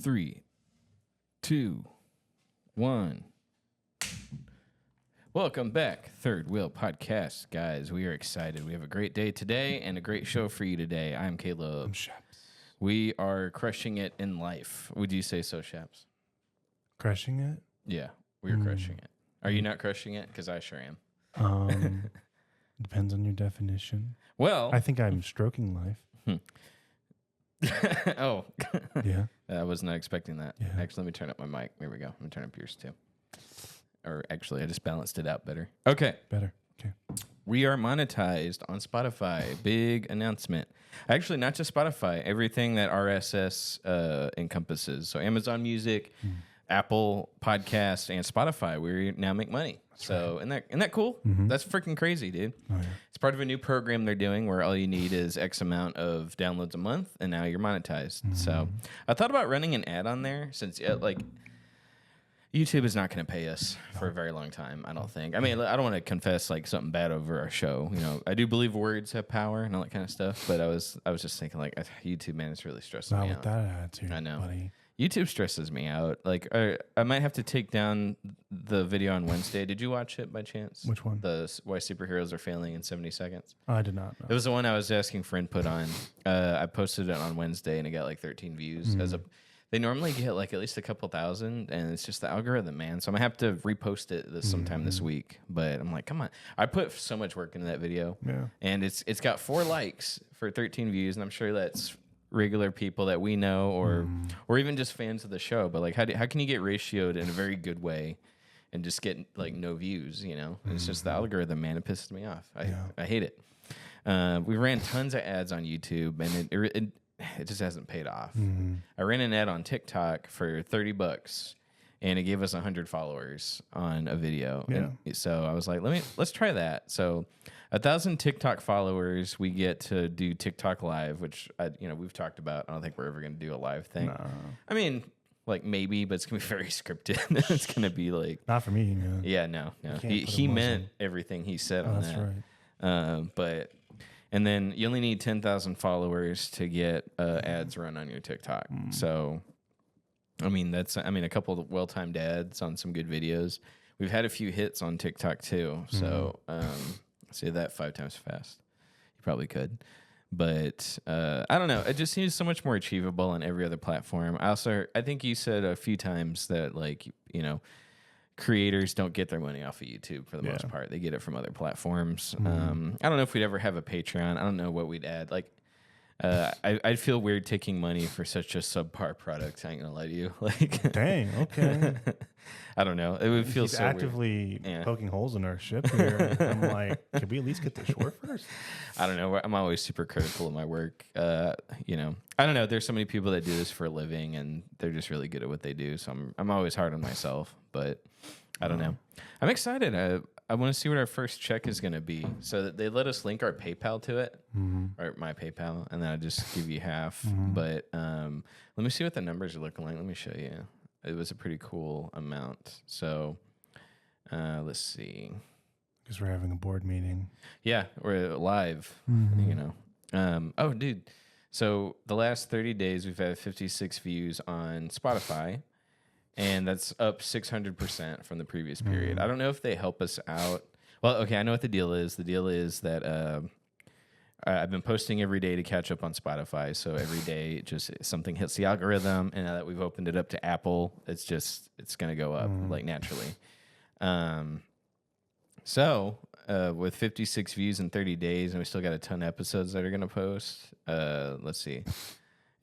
3, 2, 1. Welcome back, Third Wheel Podcast, guys. We are excited. We have a great day today and a great show for you today. I'm Caleb. I'm Shaps. We are crushing it in life. Would you say so, Shaps? Crushing it? Yeah, we are crushing it. Are you not crushing it? Because I sure am. Depends on your definition. Well, I think I'm stroking life. oh, Yeah. I was not expecting that. Yeah. Actually, let me turn up my mic. There we go. Let me turn up yours too. Or actually, I just balanced it out better. Okay. Better. Okay. We are monetized on Spotify. Big announcement. Actually, not just Spotify, everything that RSS encompasses. So Amazon Music, Apple Podcasts, and Spotify. We now make money. So isn't that cool? That's freaking crazy, dude. Oh, yeah. It's part of a new program they're doing where all you need is X amount of downloads a month, and now you're monetized. So I thought about running an ad on there since YouTube is not going to pay us for a very long time, I don't think. I mean, I don't want to confess like something bad over our show. You know, I do believe words have power and all that kind of stuff, but I was just thinking like YouTube, man, it's really stressing Not me with out. that attitude, I know. buddy. YouTube stresses me out. Like, I might have to take down the video on Wednesday. Did you watch it by chance? Which one? The Why Superheroes Are Failing in 70 Seconds. Oh, I did not know. It was the one I was asking for input on. I posted it on Wednesday and it got like 13 views. They normally get like at least a couple thousand, and it's just the algorithm, man. So I'm gonna have to repost it sometime this week. But I'm like, come on. I put so much work into that video. Yeah. And it's got 4 likes for 13 views, and I'm sure that's regular people that we know or even just fans of the show. But like how can you get ratioed in a very good way and just get like no views, you know? And it's just the algorithm, man. It pisses me off. I hate it. We ran tons of ads on YouTube, and it just hasn't paid off. I ran an ad on TikTok for $30 and it gave us 100 followers on a video. Yeah. And so I was like, let's try that. So 1,000 TikTok followers, we get to do TikTok live, which we've talked about. I don't think we're ever going to do a live thing. No. I mean, like maybe, but it's going to be very scripted. It's going to be like, Not for me, man. yeah, no. can't He put a meant muzzle. everything he said Oh, on that's that. right. And then you only need 10,000 followers to get ads run on your TikTok. So, I mean, a couple of well-timed ads on some good videos. We've had a few hits on TikTok too. So, say that 5 times fast. You probably could. But I don't know. It just seems so much more achievable on every other platform. I think you said a few times that, like, creators don't get their money off of YouTube for the most part. They get it from other platforms. I don't know if we'd ever have a Patreon. I don't know what we'd add. Like, I'd feel weird taking money for such a subpar product. I ain't gonna lie to you. Like, Dang, okay. I don't know. It would feel He's so weird. actively Yeah. poking holes in our ship here. I'm like, can we at least get the short first? I don't know. I'm always super critical of my work. I don't know. There's so many people that do this for a living, and they're just really good at what they do. So I'm always hard on myself, but I don't know. I'm excited. I want to see what our first check is going to be. So that they let us link our PayPal to it, or my PayPal, and then I just give you half. But let me see what the numbers are looking like. Let me show you. It was a pretty cool amount. So let's see. Because we're having a board meeting. Yeah, we're live, oh, dude. So the last 30 days, we've had 56 views on Spotify, and that's up 600% from the previous period. I don't know if they help us out. Well, okay, I know what the deal is. The deal is that I've been posting every day to catch up on Spotify. So every day, just something hits the algorithm, and now that we've opened it up to Apple, it's going to go up like naturally. So with 56 views in 30 days, and we still got a ton of episodes that are going to post. Let's see.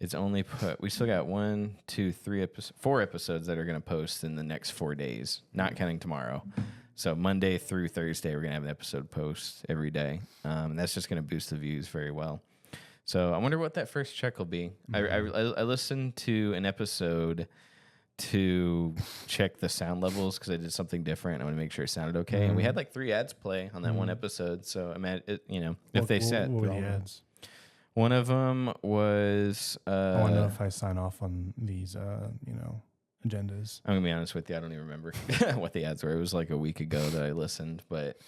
It's only we still got 4 episodes that are going to post in the next 4 days, not counting tomorrow. So Monday through Thursday, we're going to have an episode post every day. And that's just going to boost the views very well. So I wonder what that first check will be. I listened to an episode to check the sound levels because I did something different. I want to make sure it sounded okay. And we had like 3 ads play on that one episode. So I mean, if they said What were the ads? One of them was. I want to know if I sign off on these, agendas. I'm gonna be honest with you. I don't even remember what the ads were. It was like a week ago that I listened, but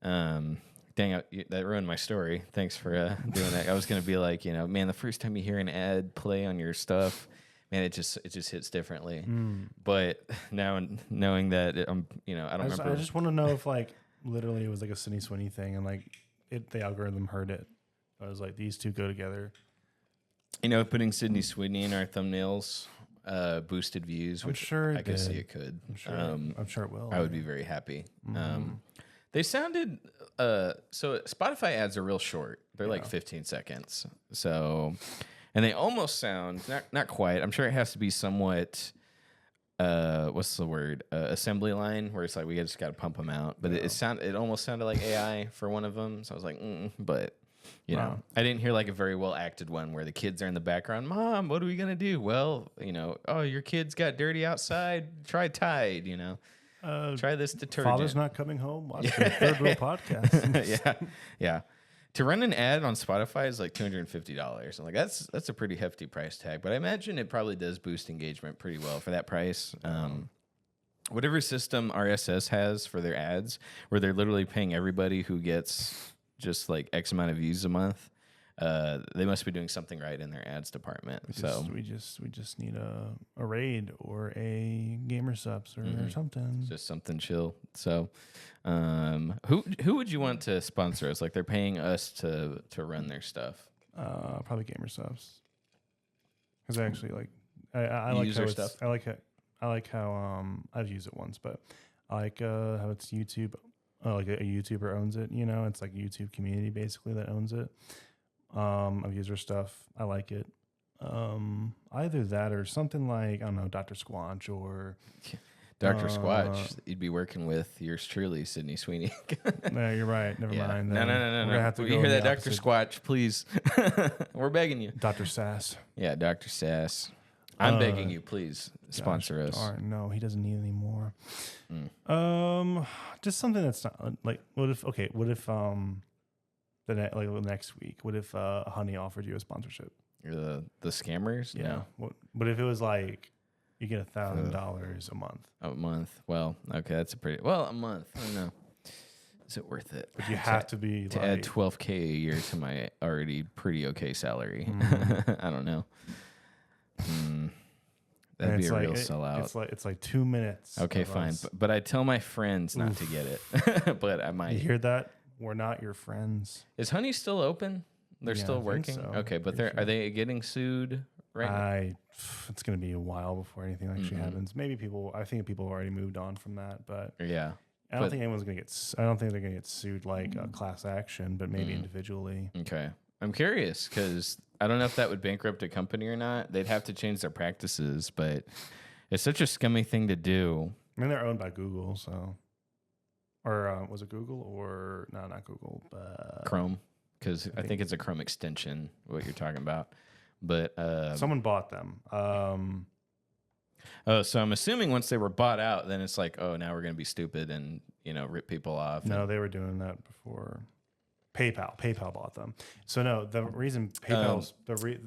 dang, that ruined my story. Thanks for doing that. I was gonna be like, man, the first time you hear an ad play on your stuff, man, it just hits differently. Mm. But now knowing that I'm, I don't remember. I just want to know if like literally it was like a Sydney Sweeney thing, and like the algorithm heard it. I was like, these two go together. Putting Sydney Sweeney in our thumbnails boosted views, which sure I could see it could. I'm sure it will. I would be very happy. They sounded so Spotify ads are real short. They're like 15 seconds. So, and they almost sound not quite. I'm sure it has to be somewhat what's the word? Assembly line, where it's like we just got to pump them out. But it almost sounded like AI for one of them. So I was like, but I didn't hear like a very well acted one where the kids are in the background. Mom, what are we gonna do? Well, oh, your kids got dirty outside. Try Tide. Try this detergent. Father's not coming home. Watch the Third Wheel podcast. yeah. To run an ad on Spotify is like $250. I'm like, that's a pretty hefty price tag. But I imagine it probably does boost engagement pretty well for that price. Whatever system RSS has for their ads, where they're literally paying everybody who gets just like X amount of views a month, they must be doing something right in their ads department. We just need a raid or a gamer subs or something. Just something chill. So, who would you want to sponsor us? Like they're paying us to run their stuff. Probably gamer subs. Because I actually like I like user how stuff. I like how I've used it once, but I like how it's YouTube. Like a YouTuber owns it. It's like a YouTube community basically that owns it. I've used their stuff. I like it. Either that or something like, I don't know, Dr. Squanch or Dr. Squatch. You'd be working with yours truly, Sydney Sweeney. No, you're right. Never mind. No. We're gonna have to You go hear in that, the Dr. opposite. Squatch? Please. We're begging you. Dr. Sass. Yeah, Dr. Sass. I'm begging you, please sponsor us. Darn, no, he doesn't need any more. Mm. Just something that's not like, what if the next week, what if Honey offered you a sponsorship? The scammers? Yeah. No. What if it was like you get $1,000 a month? A month. Well, okay, that's a month. I don't know. Is it worth it? But you have to be to add $12K a year to my already pretty okay salary. I don't know. That'd be a real sellout. It's like 2 minutes. Okay, fine. But I tell my friends not to get it. But I might. You hear that? We're not your friends. Is Honey still open? They're Yeah, still I think working? so. Okay, but Pretty are they getting sued right now? It's going to be a while before anything actually happens. Maybe I think people have already moved on from that, but Yeah. I don't think anyone's going to get, I don't think they're going to get sued like a class action, but maybe individually. Okay. I'm curious because I don't know if that would bankrupt a company or not. They'd have to change their practices, but it's such a scummy thing to do. I mean, they're owned by Google, so. Or was it Google or, no, not Google, but. Chrome, because I think it's a Chrome extension, what you're talking about. But someone bought them. So I'm assuming once they were bought out, then it's like, oh, now we're going to be stupid and, rip people off. No, they were doing that before. PayPal bought them. So no, the reason PayPal's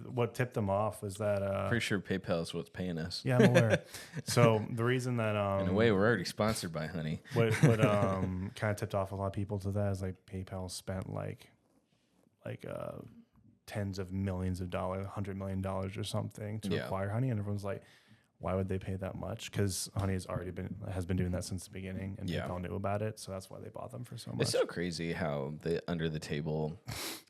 what tipped them off was that pretty sure PayPal is what's paying us. Yeah, I'm aware. So the reason that in a way we're already sponsored by Honey. What kind of tipped off a lot of people to that is like PayPal spent like tens of millions of dollars, $100 million or something to acquire Honey, and everyone's like, why would they pay that much? Because Honey has been doing that since the beginning, and PayPal knew about it, so that's why they bought them for so much. It's so crazy how under the table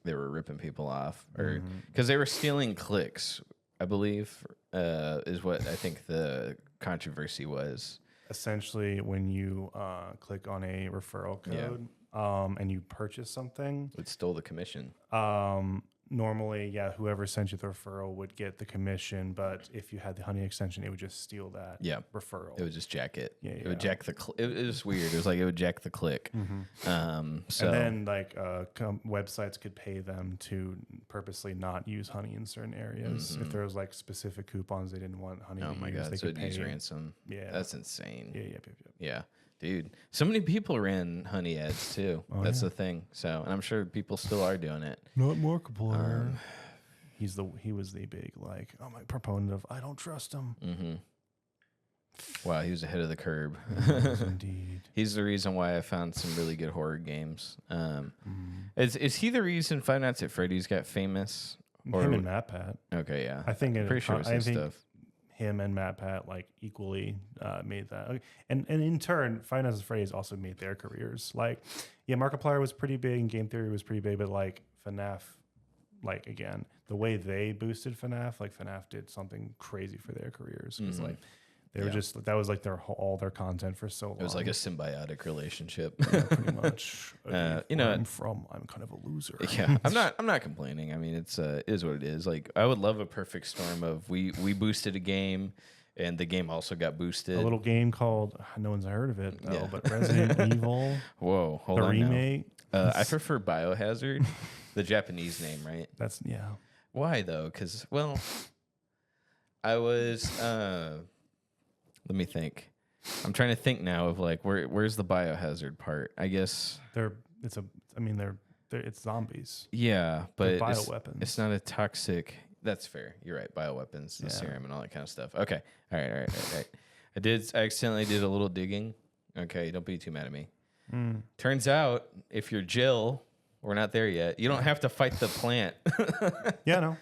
they were ripping people off, or because they were stealing clicks. I believe is what I think the controversy was. Essentially, when you click on a referral code and you purchase something, it stole the commission. Normally, whoever sent you the referral would get the commission, but if you had the Honey extension, it would just steal that referral. It would just jack it. Yeah, it would jack the. It was weird. It was like it would jack the click. So and then websites could pay them to purposely not use Honey in certain areas if there was like specific coupons they didn't want Honey. Oh to my use, god! they So could it'd use pay. ransom. Yeah, that's insane. Yeah. Dude, so many people ran Honey ads too. That's the thing. So, and I'm sure people still are doing it. Not Markiplier. He was the big proponent of I don't trust him. Wow, he was ahead of the curve. Yes, indeed. He's the reason why I found some really good horror games. Is he the reason Five Nights at Freddy's got famous? Him and MatPat. Okay, yeah. I think pretty sure it's his stuff. him and MatPat like equally made that. And in turn, Five Nights at Freddy's also made their careers. Like, yeah, Markiplier was pretty big and Game Theory was pretty big, but like FNAF, like again, the way they boosted FNAF, like FNAF did something crazy for their careers. Because like they were just, that was like all their content for so long. It was like a symbiotic relationship. Yeah, pretty much. You know, I'm kind of a loser. Yeah, I'm not complaining. I mean, it is what it is. Like, I would love a perfect storm of we boosted a game, and the game also got boosted. A little game called, no one's heard of it though, but Resident Evil. Whoa, hold the on remake. I prefer Biohazard, the Japanese name, right? That's Why though? Because well, I was. Let me think. I'm trying to think now of like where's the Biohazard part? I guess it's zombies. Yeah, but bioweapons. It's not a toxic. That's fair. You're right. Bioweapons, the serum, and all that kind of stuff. Okay. All right. I accidentally did a little digging. Okay, don't be too mad at me. Turns out, if you're Jill, we're not there yet. You don't have to fight the plant. Yeah, no.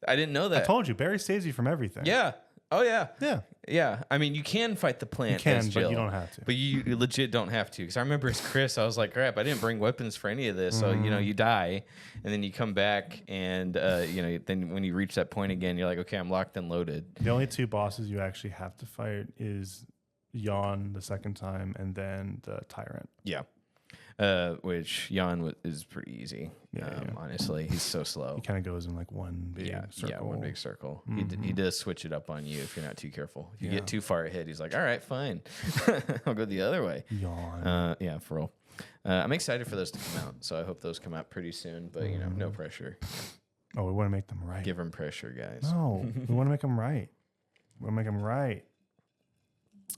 I didn't know that. I told you, Barry saves you from everything. Yeah. Oh yeah. Yeah. Yeah. I mean, you can fight the plant. You can, as Jill, but you don't have to. But you legit don't have to. Because I remember as Chris, I was like, crap, I didn't bring weapons for any of this. So, you die, and then you come back, and, then when you reach that point again, you're like, okay, I'm locked and loaded. The only two bosses you actually have to fight is Yawn the second time, and then the Tyrant. Yeah. Which Jan is pretty easy. Honestly, he's so slow. He kind of goes in like one big circle. Yeah, one big circle. He does switch it up on you if you're not too careful. If you get too far ahead, he's like, all right, fine. I'll go the other way. Yawn. Yeah, for real. I'm excited for those to come out, so I hope those come out pretty soon, but, no pressure. Oh, we want to make them right. Give them pressure, guys. No, we want to make them right. We want to make them right.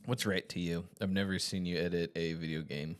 What's right to you? I've never seen you edit a video game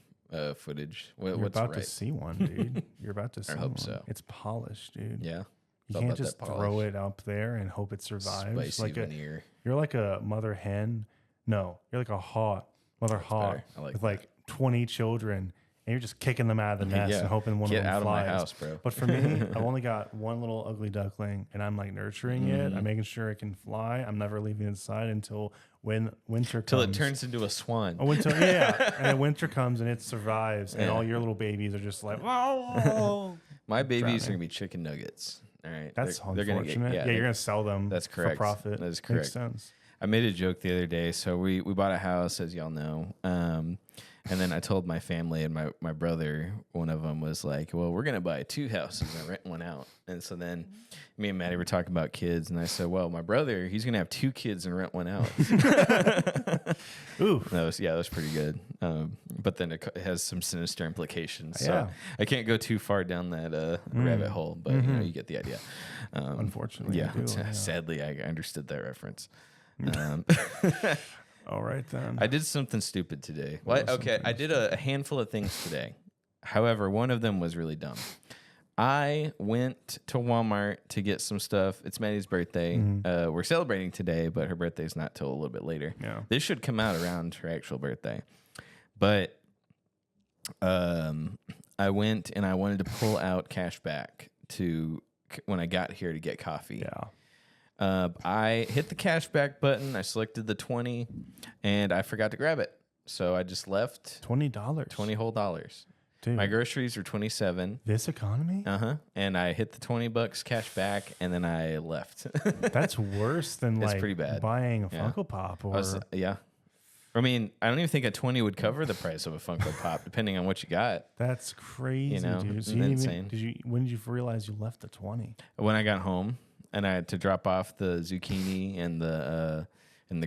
footage. You're What's about right? to see one, dude. You're about to see I hope one. so. It's polished, dude. Yeah. You can't just throw it up there and hope it survives. Spicy veneer. You're like a mother hen. No, you're like a mother hawk like with like 20 children, and you're just kicking them out of the nest and hoping one of them out flies. of my house, bro. But for me, I've only got one little ugly duckling, and I'm like nurturing it. I'm making sure it can fly. I'm never leaving it inside until when winter comes. Till it turns into a swan. Oh, winter, yeah. And then winter comes and it survives, and all your little babies are just like, whoa. My babies are gonna be chicken nuggets. All right, That's they're unfortunate. gonna You're gonna sell them. That's correct. For profit. That is correct. Makes sense. I made a joke the other day. So we bought a house, as y'all know. And then I told my family, and my brother, one of them was like, well, we're going to buy 2 houses and rent one out. And so then me and Maddie were talking about kids. And I said, well, my brother, he's going to have 2 kids and rent one out. Ooh. That was pretty good. But then it has some sinister implications. So Yeah. I can't go too far down that rabbit hole, but you get the idea. Unfortunately. Yeah. you do, yeah. Sadly, I understood that reference. All right, then. I did something stupid today. Well, okay, I did a handful of things today. However, one of them was really dumb. I went to Walmart to get some stuff. It's Maddie's birthday. We're celebrating today, but her birthday's not till a little bit later. Yeah. This should come out around her actual birthday. But I went and I wanted to pull out cash back when I got here to get coffee. Yeah. I hit the cashback button. I selected the 20, and I forgot to grab it. So I just left $20. 20 whole dollars. Dude. My groceries were 27. This economy? And I hit the $20 cash back, and then I left. That's worse than It's pretty bad. buying a Funko Pop or I mean, I don't even think a 20 would cover the price of a Funko Pop, depending on what you got. That's crazy, dude. So it's you didn't insane. when did you realize you left the 20? When I got home, and I had to drop off the zucchini and the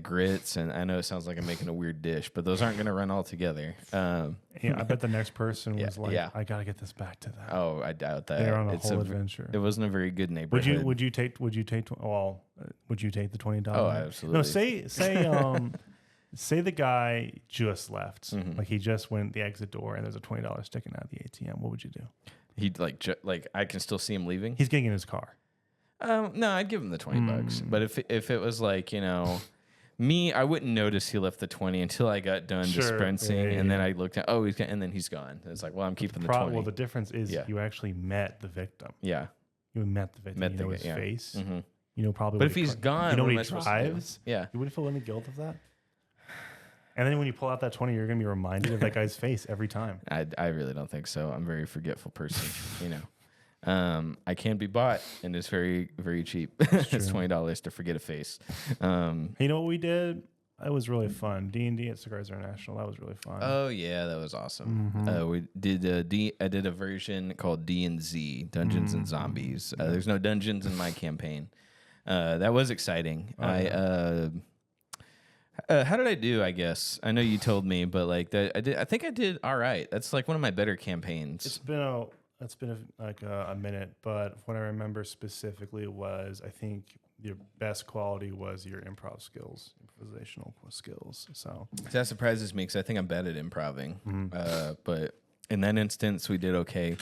grits, and I know it sounds like I'm making a weird dish, but those aren't going to run all together. Yeah, I bet the next person was like, yeah. I got to get this back to them. Oh, I doubt that. They're on a whole adventure. It wasn't a very good neighborhood. Would you take the $20? Oh, absolutely. No, say the guy just left, like he just went the exit door, and there's a $20 sticking out of the ATM. What would you do? He'd like I can still see him leaving. He's getting in his car. No, I'd give him the $20. But if it was like, me, I wouldn't notice he left the 20 until I got done dispensing, and then I looked at, and then he's gone. It's like, well, I'm keeping the 20. Well, the difference is you actually met the victim. Yeah. You met the victim. His face. probably. But if he's gone, you know what what am he I supposed to do? drives. Yeah. You wouldn't feel any guilt of that. And then when you pull out that 20, you're gonna be reminded of that guy's face every time. I really don't think so. I'm a very forgetful person, I can be bought, and it's very, very cheap. It's $20 to forget a face. You know what we did? That was really fun. D&D at Cigars International. That was really fun. Oh yeah, that was awesome. We did I did a version called D&Z, Dungeons and Zombies. There's no dungeons in my campaign. That was exciting. How did I do? I guess I know you told me, but like that, I think I did all right. That's like one of my better campaigns. It's been a minute, but what I remember specifically was I think your best quality was your improvisational skills. So that surprises me because I think I'm bad at improving. But in that instance, we did okay.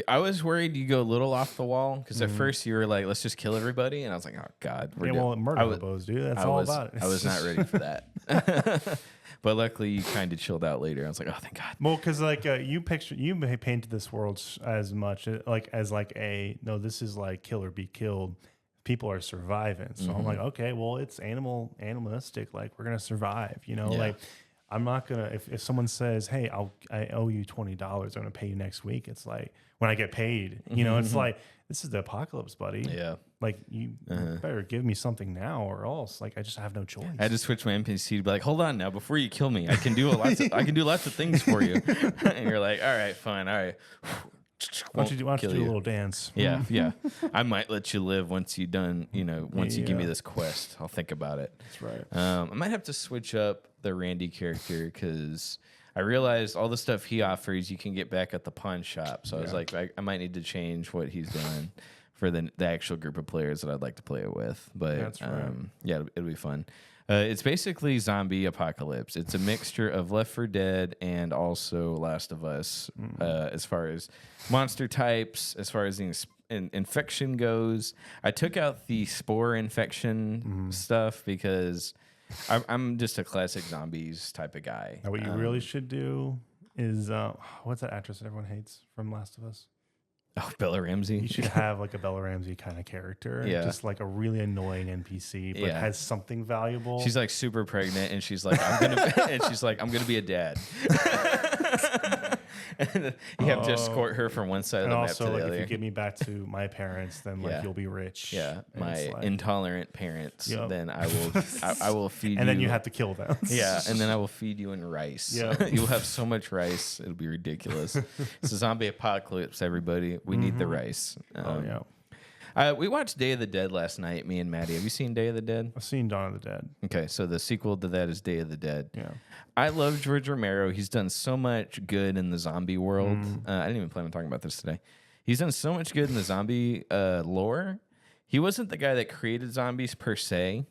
I was worried you go a little off the wall because at first you were like, "Let's just kill everybody," and I was like, "Oh God, murder hobos, dude. That's all about it." I was not ready for that, but luckily you kind of chilled out later. I was like, "Oh, thank God." Well, because like you painted this world as much as no, this is like kill or be killed. People are surviving, so I'm like, okay, well, it's animalistic. Like we're gonna survive, like. I'm not gonna if someone says, "Hey, I owe you $20. I'm gonna pay you next week." It's like when I get paid, it's like this is the apocalypse, buddy. Yeah, like you better give me something now, or else like I just have no choice. I had to switch my NPC to be like, "Hold on now, before you kill me, I can do I can do lots of things for you." And you're like, "All right, fine, all right." Why don't you do a little dance? Yeah, yeah. I might let you live once you done. Once you give me this quest, I'll think about it. That's right. I might have to switch up the Randy character because I realized all the stuff he offers you can get back at the pawn shop. So I was like, I might need to change what he's doing for the actual group of players that I'd like to play it with. But that's right. Yeah, it'll be fun. It's basically zombie apocalypse. It's a mixture of Left 4 Dead and also Last of Us, as far as monster types, as far as the infection goes. I took out the spore infection stuff because I'm just a classic zombies type of guy. Now, what you really should do is what's that actress that everyone hates from Last of Us? Oh, Bella Ramsey. You should have like a Bella Ramsey kind of character. Yeah. Just like a really annoying NPC, but has something valuable. She's like super pregnant and she's like, I'm gonna be a dad. And you have to escort her from one side of the map to the other. If you get me back to my parents, then you'll be rich. Yeah, my intolerant parents. Yep. Then I will feed you. And then you have to kill them. Yeah, and then I will feed you in rice. Yeah. You'll have so much rice, it'll be ridiculous. It's a zombie apocalypse, everybody. We need the rice. We watched Day of the Dead last night, me and Maddie. Have you seen Day of the Dead? I've seen Dawn of the Dead. Okay, so the sequel to that is Day of the Dead. Yeah. I love George Romero. He's done so much good in the zombie world. I didn't even plan on talking about this today. He's done so much good in the zombie lore. He wasn't the guy that created zombies per se,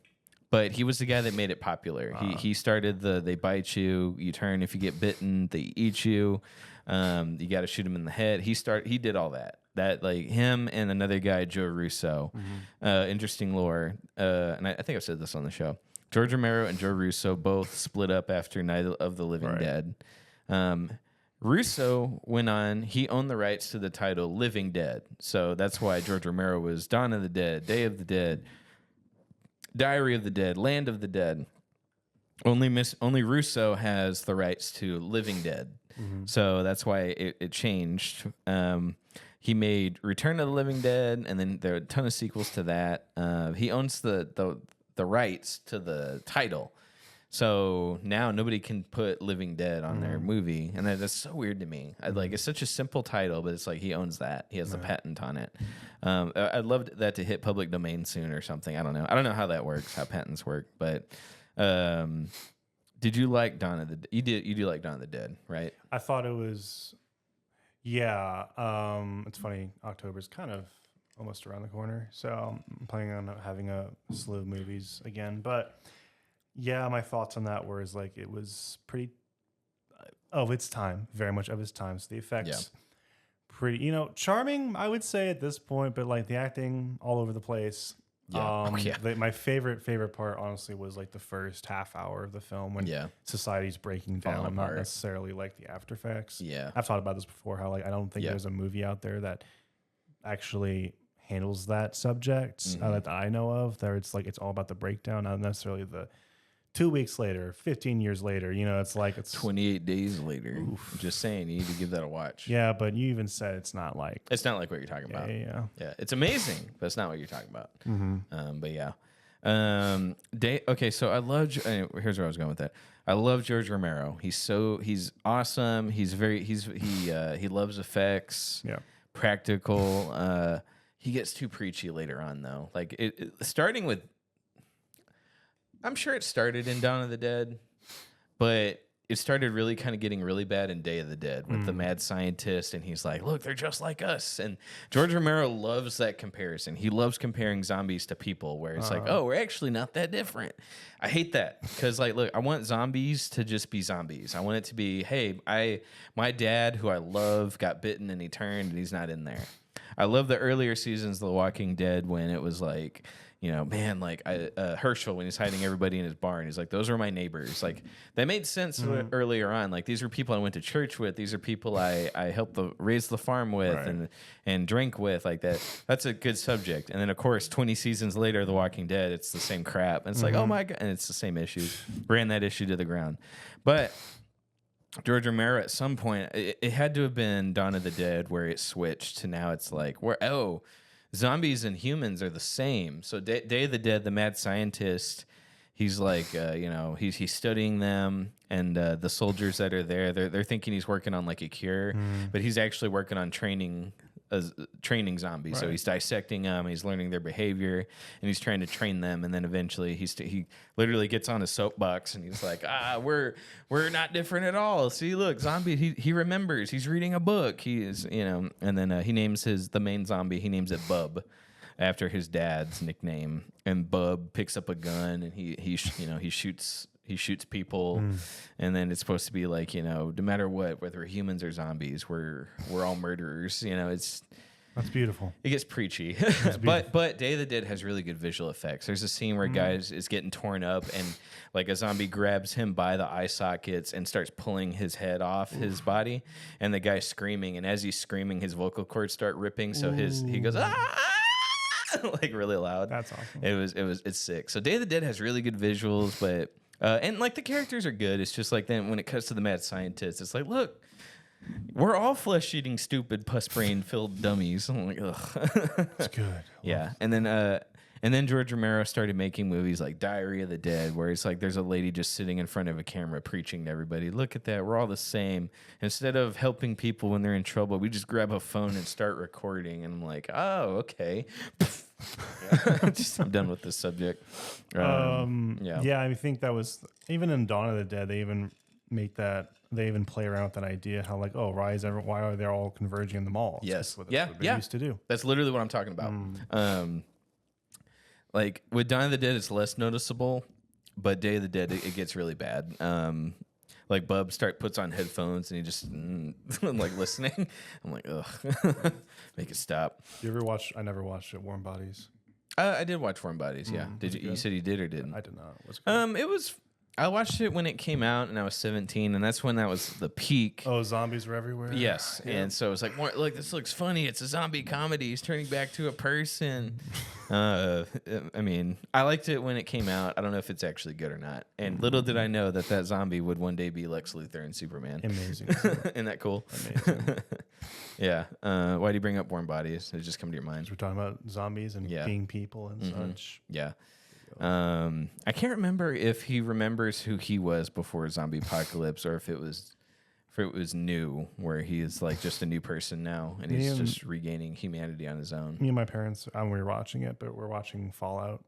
but he was the guy that made it popular. He started they bite you, you turn. If you get bitten, they eat you. You got to shoot him in the head. He did all that. That like him and another guy, Joe Russo. Interesting lore. And I think I've said this on the show. George Romero and Joe Russo both split up after Night of the Living Dead. Russo went on, he owned the rights to the title Living Dead. So that's why George Romero was Dawn of the Dead, Day of the Dead, Diary of the Dead, Land of the Dead. Only Russo has the rights to Living Dead. So that's why it changed. He made Return of the Living Dead, and then there are a ton of sequels to that. He owns the rights to the title. So now nobody can put Living Dead on their movie. And that's so weird to me. It's such a simple title, but it's like he owns that. He has the patent on it. I'd love that to hit public domain soon or something. I don't know. I don't know how that works, how patents work. But did you like Dawn of the Dead? You do like Dawn of the Dead, right? I thought it was, yeah. It's funny. October's kind of almost around the corner. So I'm planning on having a slew of movies again. But yeah, my thoughts on that were it was pretty of its time, very much of its time. So the effects, pretty, charming, I would say at this point, but like the acting all over the place. Yeah. My favorite part, honestly, was like the first half hour of the film when society's breaking down. Not necessarily like the after effects. Yeah, I've thought about this before. How I don't think there's a movie out there that actually handles that subject that I know of. There, it's like it's all about the breakdown, not necessarily the 2 weeks later, 15 years later. You know, it's like it's 28 days later. Just saying, you need to give that a watch. yeah, but you even said it's not like It's not like what you're talking about. yeah. It's amazing, but it's not what you're talking about. But yeah. Okay, so I love. Here's where I was going with that. I love George Romero. He's awesome. He loves effects. Yeah. Practical. He gets too preachy later on though. Like starting with. I'm sure it started in Dawn of the Dead, but it started really kind of getting really bad in Day of the Dead with the mad scientist, and he's like, look, they're just like us. And George Romero loves that comparison. He loves comparing zombies to people where it's like, oh, we're actually not that different. I hate that because, like, look, I want zombies to just be zombies. I want it to be, hey, my dad, who I love, got bitten and he turned and he's not in there. I love the earlier seasons of The Walking Dead when it was like, you know, man, like Herschel when he's hiding everybody in his barn, he's like, those are my neighbors. Like that made sense earlier on. Like these were people I went to church with. These are people I helped raise the farm with and drink with. Like that. That's a good subject. And then of course, 20 seasons later, The Walking Dead, it's the same crap. And it's like, oh my God, and it's the same issues. Ran that issue to the ground. But George Romero, at some point, it had to have been Dawn of the Dead where it switched to now it's like, zombies and humans are the same. So Day of the Dead, the mad scientist, he's like, he's studying them, and the soldiers that are there, they're thinking he's working on like a cure, but he's actually working on training zombies. So he's dissecting them, he's learning their behavior, and he's trying to train them. And then eventually he literally gets on a soapbox and he's like, we're not different at all. See, look, zombie, he remembers, he's reading a book. He is, and then he names the main zombie, he names it Bub after his dad's nickname. And Bub picks up a gun and he shoots people, and then it's supposed to be like, no matter what, whether humans or zombies, we're all murderers. That's beautiful. It gets preachy, but Day of the Dead has really good visual effects. There's a scene where a guy is getting torn up, and like a zombie grabs him by the eye sockets and starts pulling his head off his body, and the guy's screaming, and as he's screaming, his vocal cords start ripping, so he goes like really loud. That's awesome. It's sick. So Day of the Dead has really good visuals, but. And like the characters are good. It's just like then when it comes to the mad scientist, it's like, look, we're all flesh-eating, stupid, pus-brain-filled dummies. I'm like, ugh. It's good. Yeah, and then George Romero started making movies like Diary of the Dead, where it's like there's a lady just sitting in front of a camera preaching to everybody. Look at that, we're all the same. Instead of helping people when they're in trouble, we just grab a phone and start recording. And I'm like, oh, okay. I'm done with this subject. Yeah, I think that was even in Dawn of the Dead. They even play around with that idea how like, why are they all converging in the malls? Yes, that's what they used to do. That's literally what I'm talking about. Like with Dawn of the Dead, it's less noticeable, but Day of the Dead, it gets really bad. Like Bub puts on headphones and he just like listening. I'm like, ugh, make it stop. You ever watch? I never watched it. Warm Bodies. I did watch Warm Bodies. Yeah, did you? You said you did or didn't? I did not. What's good? It was. I watched it when it came out, and I was 17, and that's when that was the peak. Oh, zombies were everywhere. Yes, yeah. And so it was like, look, this looks funny. It's a zombie comedy. He's turning back to a person. I mean, I liked it when it came out. I don't know if it's actually good or not. And little did I know that zombie would one day be Lex Luthor and Superman. Amazing. Isn't that cool? Amazing. Yeah. Why do you bring up Warm Bodies? It just come to your mind. We're talking about zombies and being people and such. Yeah. I can't remember if he remembers who he was before Zombie Apocalypse, or if it was new, where he is like just a new person now, and he's just regaining humanity on his own. Me and my parents, we were watching it, but we're watching Fallout.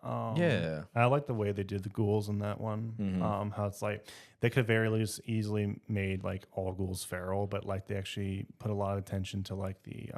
Yeah, I like the way they did the ghouls in that one. How it's like they could very easily made like all ghouls feral, but like they actually put a lot of attention to like the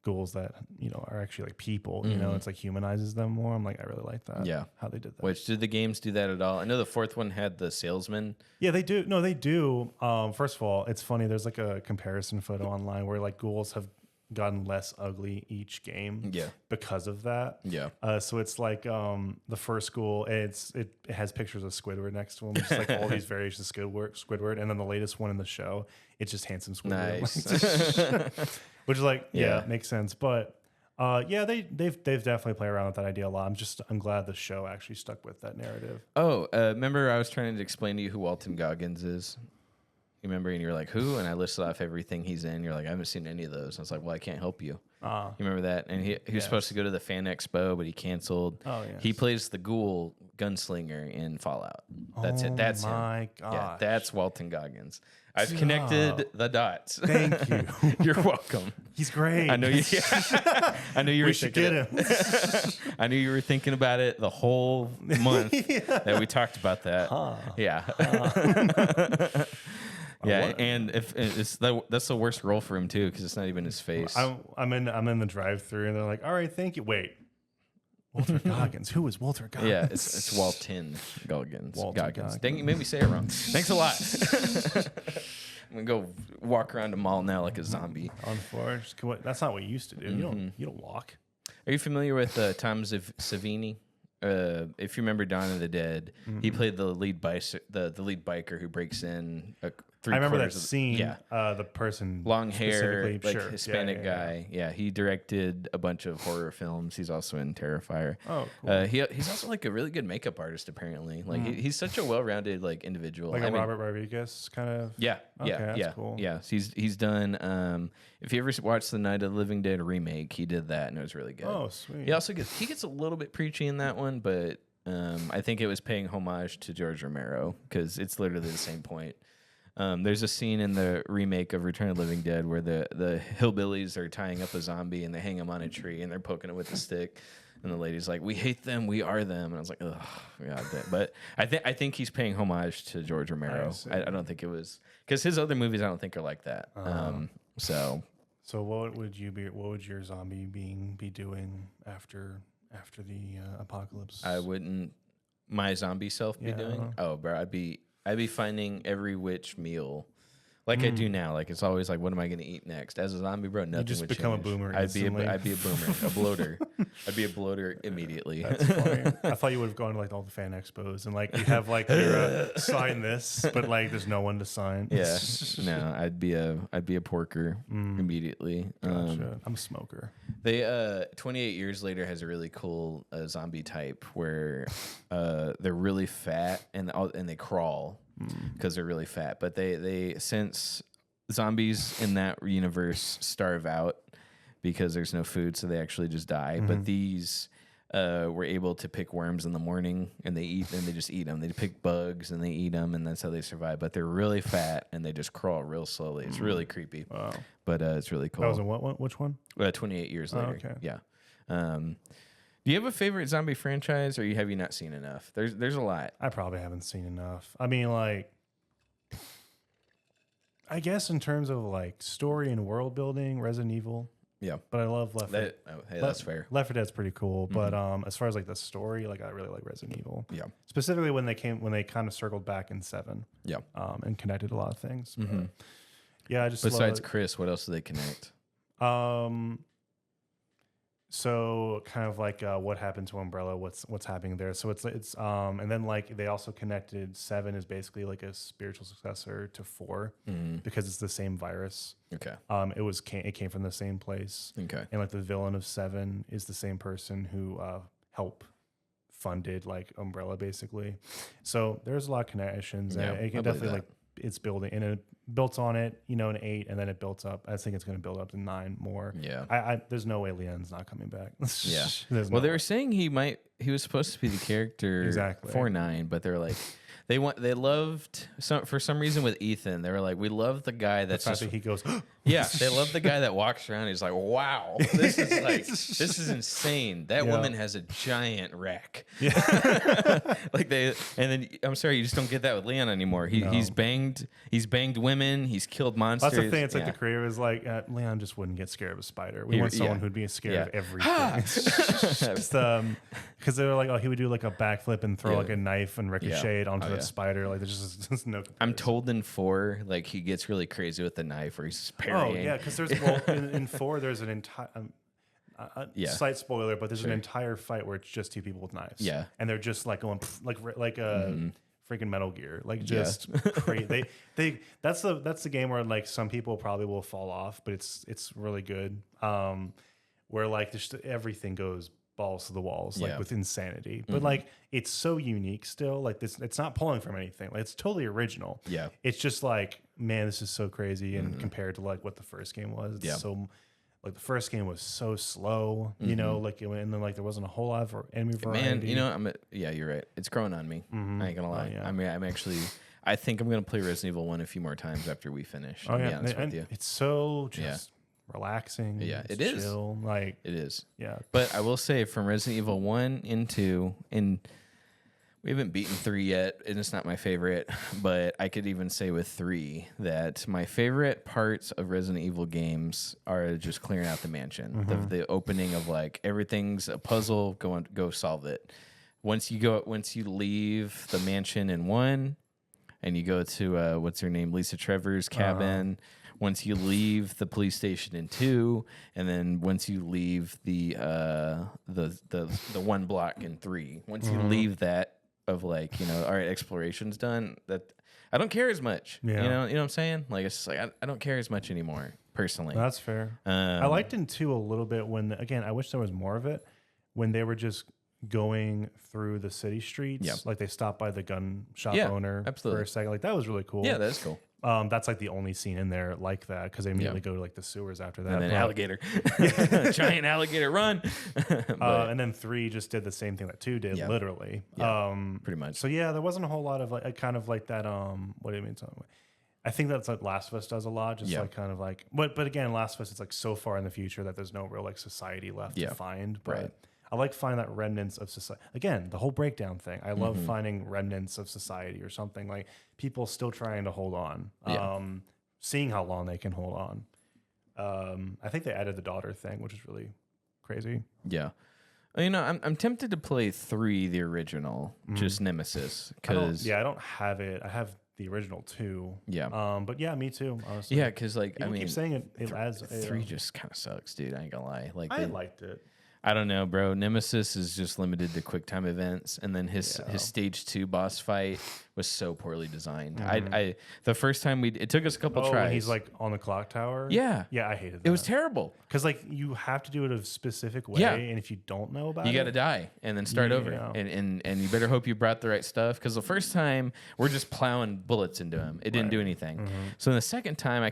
ghouls that are actually like people. It's like humanizes them more. I'm like, I really like that. Yeah, how they did that. Which did the games do that at all? I know the fourth one had the salesman. Yeah, they do. No, they do. First of all, it's funny. There's like a comparison photo online where like ghouls have gotten less ugly each game. Yeah, because of that. Yeah. So it's like the first ghoul. It has pictures of Squidward next to him. Just like all these variations of Squidward, and then the latest one in the show, it's just handsome Squidward. Nice. Which is like, yeah, makes sense. But Yeah, they've definitely played around with that idea a lot. I'm glad the show actually stuck with that narrative. Oh, remember I was trying to explain to you who Walton Goggins is? You remember? And you were like, who? And I listed off everything he's in. You're like, I haven't seen any of those. I was like, well, I can't help you. You remember that? And he was supposed to go to the Fan Expo, but he canceled. Oh, yes. He plays the ghoul gunslinger in Fallout. That's it. That's him. My God. Yeah, that's Walton Goggins. I've connected the dots. Thank you. You're welcome. He's great. I know you. I know you were We should thinking get him. I knew you were thinking about it the whole month that we talked about that. Yeah. Yeah, and if that's the worst role for him too, because it's not even his face. I'm in the drive-through, and they're like, "All right, thank you." Wait, Walter Goggins. Who is Walter Goggins? Yeah, it's Walton Goggins. Walton Goggins. Dang, you made me say it wrong. Thanks a lot. I'm gonna go walk around the mall now like a zombie. On the floor. That's not what you used to do. You don't walk. Are you familiar with Tom Savini? If you remember Dawn of the Dead, he played the lead biker who breaks in. I remember that scene. Yeah, the person, long hair, like sure. Hispanic guy. Yeah, he directed a bunch of horror films. He's also in Terrifier. Oh, cool. He's also like a really good makeup artist. Apparently, like he's such a well-rounded like individual. Like Robert Rodriguez kind of. Yeah, that's cool. Yeah, he's done. If you ever watched the Night of the Living Dead remake, he did that and it was really good. Oh, sweet. He also gets a little bit preachy in that one, but I think it was paying homage to George Romero because it's literally the same point. There's a scene in the remake of Return of the Living Dead where the hillbillies are tying up a zombie and they hang him on a tree and they're poking it with a stick. And the lady's like, "We hate them, we are them." And I was like, "Ugh, God." But I think he's paying homage to George Romero. I don't think it was because his other movies I don't think are like that. So what would your zombie being be doing after the apocalypse? I wouldn't my zombie self be doing. Oh, bro, I'd be finding every which meal like I do now. Like it's always like, what am I going to eat next? As a zombie, bro, nothing just would become change. a boomer. I'd be a boomer, a bloater. I'd be a bloater immediately. That's funny. I thought you would have gone to like all the fan expos and like you have like your sign this, but like there's no one to sign. Yeah, no, I'd be a porker immediately. Gotcha. I'm a smoker. They 28 years later has a really cool zombie type where they're really fat and they crawl because they're really fat. But they since zombies in that universe starve out because there's no food, so they actually just die. But these were able to pick worms in the morning and they just eat them. They pick bugs and they eat them, and that's how they survive. But they're really fat and they just crawl real slowly. It's really creepy. Wow. But it's really cool. That was in what one? Which one? 28 years later. Okay. Yeah. Do you have a favorite zombie franchise, or have you not seen enough? There's a lot. I probably haven't seen enough. I mean, like, I guess in terms of like story and world building, Resident Evil. Yeah, but I love Left 4 Dead. Hey, that's fair. Left 4 Dead's pretty cool, but as far as like the story, like I really like Resident Evil. Yeah, specifically when they kind of circled back in 7. Yeah, and connected a lot of things. Yeah, I just besides Chris, what else do they connect? So kind of like what happened to Umbrella, what's happening there. So it's and then like they also connected 7 is basically like a spiritual successor to 4 because it's the same virus. Okay. It came from the same place. Okay. And like the villain of 7 is the same person who funded like Umbrella basically. So there's a lot of connections. Yeah, and it can definitely like it's building and it built on it, in 8, and then it built up. I think it's going to build up to 9 more. Yeah. I there's no way Leon's not coming back. Yeah. Well, they were saying he was supposed to be the character for 9, but they're like, for some reason with Ethan, they were like, we love the guy that's just, he goes, yeah, they love the guy that walks around. He's like, wow, this is insane. That woman has a giant rack. Yeah. and then I'm sorry, you just don't get that with Leon anymore. He's banged women. He's killed monsters. That's the thing. It's like the creator is like, Leon just wouldn't get scared of a spider. We want someone who'd be scared of everything. Just because they were like, oh, he would do like a backflip and throw like a knife and ricochet it onto the spider. Like there's just no comparison. I'm told in 4, like he gets really crazy with the knife where he's parrying. Oh yeah, because there's in 4 there's an entire slight spoiler, but there's an entire fight where it's just 2 people with knives. Yeah, and they're just like going like a freaking Metal Gear, like just crazy. That's the game where like some people probably will fall off, but it's really good. where like just everything goes balls to the walls, like Yeah. with insanity. But like it's so unique still. Like this, it's not pulling from anything. Like it's totally original. Yeah. It's just like, man, this is so crazy. And compared to like what the first game was, it's Yeah. so like the first game was so slow, you know, like and then like there wasn't a whole lot of enemy variety. Man, you know, yeah, you're right. It's growing on me. I ain't gonna lie. yeah. I mean, I think I'm gonna play Resident Evil 1 a few more times after we finish. Oh To be yeah, honest and with you, it's so just relaxing. Yeah, it's it is. chill. Like it is. yeah, But I will say, from Resident Evil 1 and 2, and we haven't beaten 3 yet, and it's not my favorite, but I could even say with 3 that my favorite parts of Resident Evil games are just clearing out the mansion. The opening of like everything's a puzzle, go solve it. Once you leave the mansion in 1 and you go to what's her name, Lisa Trevor's cabin. Once you leave the police station in 2, and then once you leave the 1 block in 3, once you leave that of like, you know, all right, exploration's done, that I don't care as much. Yeah. You know what I'm saying? Like it's just like I don't care as much anymore personally. that's fair. I liked in 2 a little bit when again, I wish there was more of it when they were just going through the city streets. Yeah. Like they stopped by the gun shop Yeah, owner absolutely. for a second. Like that was really cool. Yeah, that's cool. That's like the only scene in there like that because they immediately go to like the sewers after that. And then But, alligator, giant alligator, run. But and then 3 just did the same thing that 2 did, Yeah. literally. Yeah, pretty much. So yeah, there wasn't a whole lot of like kind of like that. What do you mean? I think that's like Last of Us does a lot, just Yeah. like kind of like. But again, Last of Us it's like so far in the future that there's no real like society left Yeah. to find. But Right. I like finding that remnants of society. Again, the whole breakdown thing. I love Mm-hmm. finding remnants of society or something like people still trying to hold on. Yeah. Seeing how long they can hold on. I think they added the daughter thing, which is really crazy. Yeah. You know, I'm tempted to play 3, the original, just Nemesis, because I don't have it. I have the original 2. yeah, But yeah, me too. Honestly, yeah, because like People I mean, keep saying it adds. 3 just kind of sucks, dude. I ain't gonna lie. Like I liked it. I don't know, bro. Nemesis is just limited to quick time events, and then his stage 2 boss fight was so poorly designed. I the first time it took us a couple Oh, tries. when he's like on the clock tower. Yeah. yeah, I hated that. It was terrible. because like you have to do it a specific way, Yeah. and if you don't know about You it, got to die and then start over, Yeah. and you better hope you brought the right stuff. Because the first time we're just plowing bullets into him, it didn't do anything. So the second time,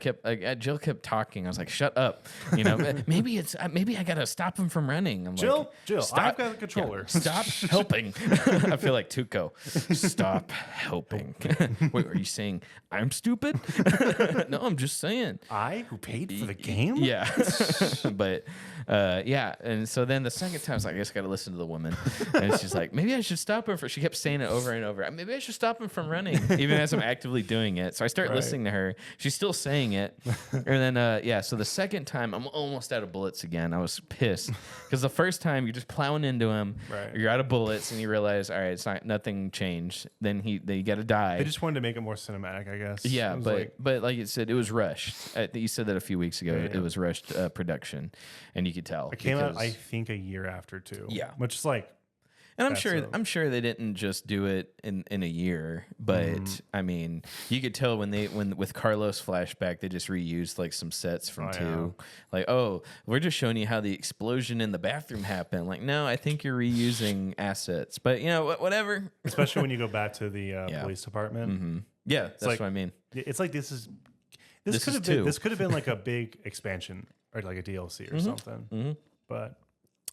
Jill kept talking. I was like, "Shut up!" You know, maybe I got to stop him from running. I'm Jill, like, Jill, stop. I've got the controller. Yeah, stop helping. I feel like Tuco. Stop helping. Wait, are you saying I'm stupid? No, I'm just saying. I who paid for the game. Yeah. But yeah. And so then the second time I was like, I just got to listen to the woman. And she's like, maybe I should stop him. She kept saying it over and over. Maybe I should stop him from running, even as I'm actively doing it. So I start listening to her. She's still saying it. And then, yeah. So the second time, I'm almost out of bullets again. I was pissed because the first time you're just plowing into him. Right. You're out of bullets and you realize, all right, it's not, nothing changed. Then you got to die. They just wanted to make it more cinematic, I guess. Yeah, It was but like you said, it was rushed. You said that a few weeks ago. Yeah. It was rushed production, and you could tell. it came out, because- I think, a year after 2. Yeah. which is like and that's I'm sure they didn't just do it in a year, but I mean, you could tell when with Carlos flashback, they just reused like some sets from 2. Like, oh, we're just showing you how the explosion in the bathroom happened. Like, no, I think you're reusing assets, but you know, whatever. especially when you go back to the police department. Yeah, that's like- what I mean. It's like this This could is have been 2. this could have been like a big expansion or like a DLC or something. But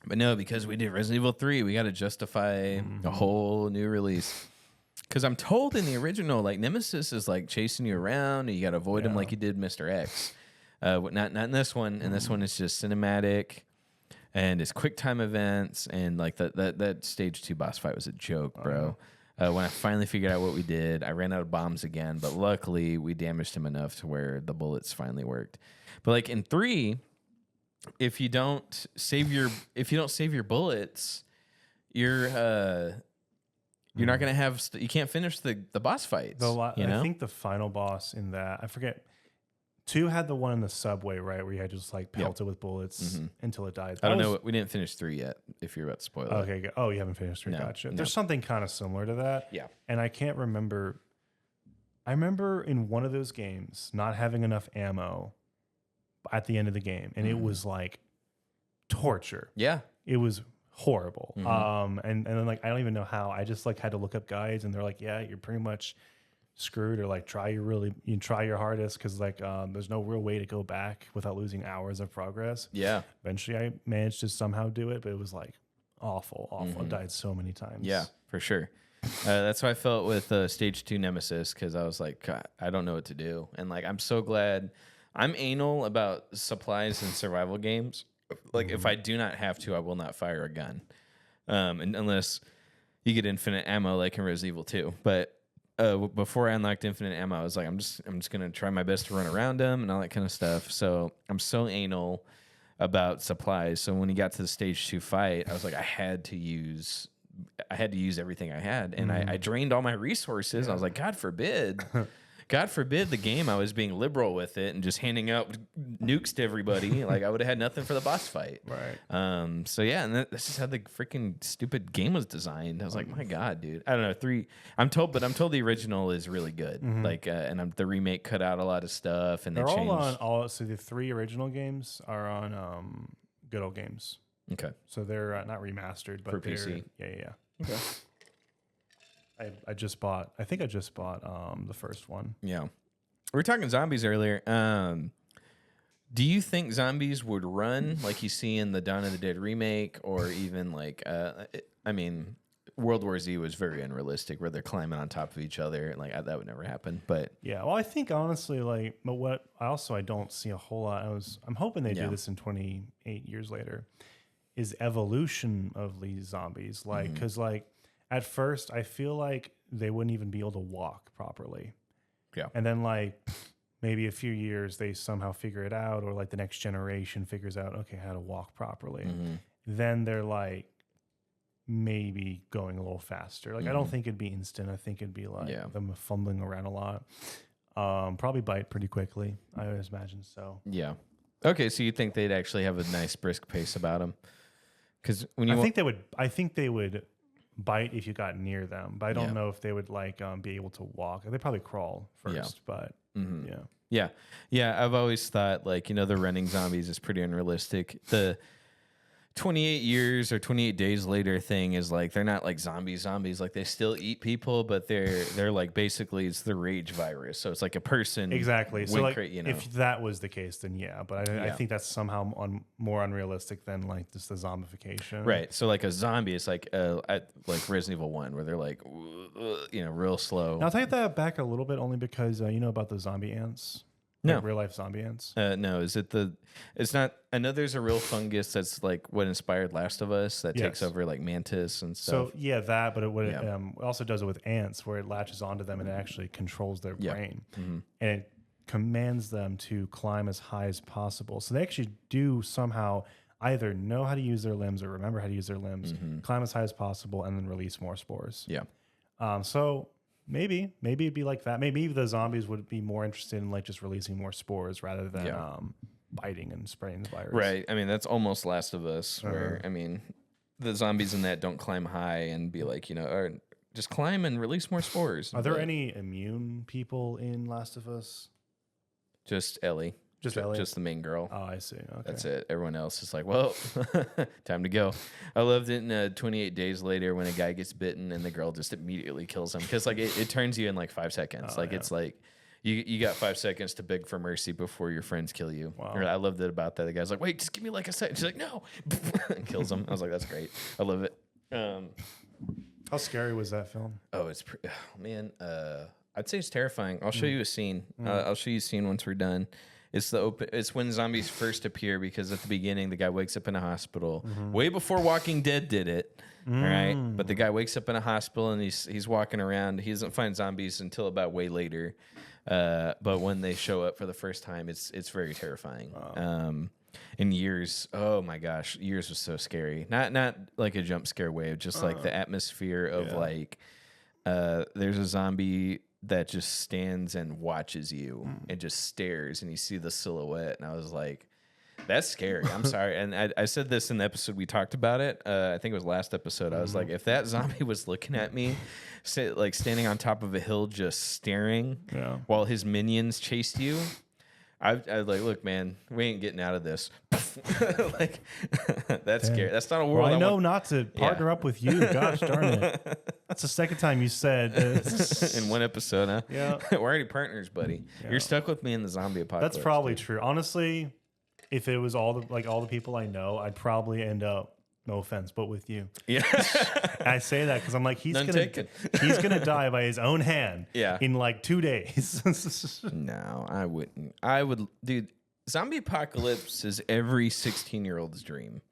But no, because we did Resident Evil 3, we got to justify a whole new release. Because I'm told in the original, like Nemesis is like chasing you around, and you got to avoid him like you did Mr. X. Not in this one. In this one, it's just cinematic, and it's quick time events, and like that stage 2 boss fight was a joke, bro. When I finally figured out what we did, I ran out of bombs again, but luckily we damaged him enough to where the bullets finally worked. But like in 3. If you don't save your bullets, you're not gonna have you can't finish the boss fights. I you know? think the final boss in that, I forget. 2 had the one in the subway, right, where you had to just like pelt it with bullets until it died. I don't know. We didn't finish 3 yet. If you're about to spoil it, Okay. Oh, you haven't finished 3. No, Gotcha. no. There's something kind of similar to that. Yeah. And I can't remember. I remember in one of those games not having enough ammo at the end of the game, and it was like torture. Yeah. It was horrible. And then like I don't even know how. I just like had to look up guides, and they're like, yeah, you're pretty much screwed, or like try your hardest, because like there's no real way to go back without losing hours of progress. Yeah. Eventually, I managed to somehow do it, but it was like awful. I died so many times. Yeah, for sure. That's how I felt with Stage 2 Nemesis, because I was like, God, I don't know what to do. And like, I'm so glad. I'm anal about supplies in survival games. Like, if I do not have to, I will not fire a gun, and unless you get infinite ammo, like in Resident Evil 2. But before I unlocked infinite ammo, I was like, I'm just gonna try my best to run around them and all that kind of stuff. So I'm so anal about supplies. So when he got to the Stage 2 fight, I was like, I had to use everything I had, and I drained all my resources. I was like, God forbid the game I was being liberal with it and just handing out nukes to everybody. Like, I would have had nothing for the boss fight. Right. So yeah, and this is how the freaking stupid game was designed. I was like, my God, dude. I don't know. 3. I'm told the original is really good. Like, and the remake cut out a lot of stuff, and They're they changed. So the 3 original games are on Good Old Games. Okay. So they're not remastered, but For they're, PC. Yeah. Okay. I just bought the first one. Yeah. We were talking zombies earlier. Do you think zombies would run like you see in the Dawn of the Dead remake, or even like, I mean, World War Z was very unrealistic, where they're climbing on top of each other. Like, that would never happen. But Yeah, well, I think honestly, like, but what I don't see a whole lot. I'm hoping they Yeah. do this in 28 years later. Is evolution of these zombies, like, because like at first I feel like they wouldn't even be able to walk properly. Yeah. And then like maybe a few years they somehow figure it out, or like the next generation figures out, okay, how to walk properly. Then they're like maybe going a little faster. Like, I don't think it'd be instant. I think it'd be like them fumbling around a lot. Probably bite pretty quickly. I would imagine so. yeah. Okay, so you think they'd actually have a nice brisk pace about them? Because when you I think they would bite if you got near them, but I don't know if they would like be able to walk. They probably crawl first, but Yeah. I've always thought, like, the running zombies is pretty unrealistic. The 28 years or 28 days later thing is like, they're not like zombies. Like, they still eat people, but they're like, basically it's the rage virus. So it's like a person. Exactly. So like, you know. if that was the case, then yeah. But I think that's somehow more unrealistic than like just the zombification. Right. So like a zombie, it's like like Resident Evil 1, where they're like, real slow. Now, I'll take that back a little bit, only because you know about the zombie ants. No. Like real life zombie ants. No, it's not. I know there's a real fungus that's like what inspired Last of Us that takes over like mantis and stuff. So yeah, that, but it also does it with ants, where it latches onto them and it actually controls their brain, and it commands them to climb as high as possible. So they actually do somehow either know how to use their limbs or remember how to use their limbs, climb as high as possible, and then release more spores. Yeah. So maybe it'd be like that. Maybe the zombies would be more interested in like just releasing more spores rather than biting and spreading the virus. Right. I mean, that's almost Last of Us, where I mean, the zombies in that don't climb high and be like, or just climb and release more spores. Are there any immune people in Last of Us? Just Ellie. Just Ellie? Just the main girl. Oh, I see. Okay. That's it. Everyone else is like, well, time to go. I loved it in 28 Days Later when a guy gets bitten and the girl just immediately kills him. Because like it turns you in like 5 seconds. It's like you got 5 seconds to beg for mercy before your friends kill you. Wow. I loved it about that. The guy's like, wait, just give me like a second. She's like, no. And kills him. I was like, that's great. I love it. How scary was that film? Oh, it's man. I'd say it's terrifying. I'll show you a scene. I'll show you a scene once we're done. It's when zombies first appear, because at the beginning the guy wakes up in a hospital way before Walking Dead did it. All right, but the guy wakes up in a hospital and he's walking around. He doesn't find zombies until about way later. But when they show up for the first time, it's very terrifying. Wow. In Years, oh my gosh, Years was so scary. Not like a jump scare wave, just like the atmosphere of like there's a zombie that just stands and watches you and just stares, and you see the silhouette, and I was like, that's scary. I'm sorry. And I said this in the episode we talked about it. I think it was last episode. I was like, if that zombie was looking at me, like standing on top of a hill just staring while his minions chased you, I was like, look, man, we ain't getting out of this. Like that's Damn. scary. That's not a world. Well, I know want. not to partner up with you. Gosh darn it. That's the second time you said In one episode, huh? Yeah. We're already partners, buddy. Yeah. You're stuck with me in the zombie apocalypse. That's probably dude. true. Honestly, if it was all the people I know, I'd probably end up, no offense, but with you. Yeah. I say that because I'm like, None taken. he's gonna die by his own hand. Yeah. In like 2 days. No, I wouldn't. I would, dude. Zombie apocalypse is every 16-year-old's dream.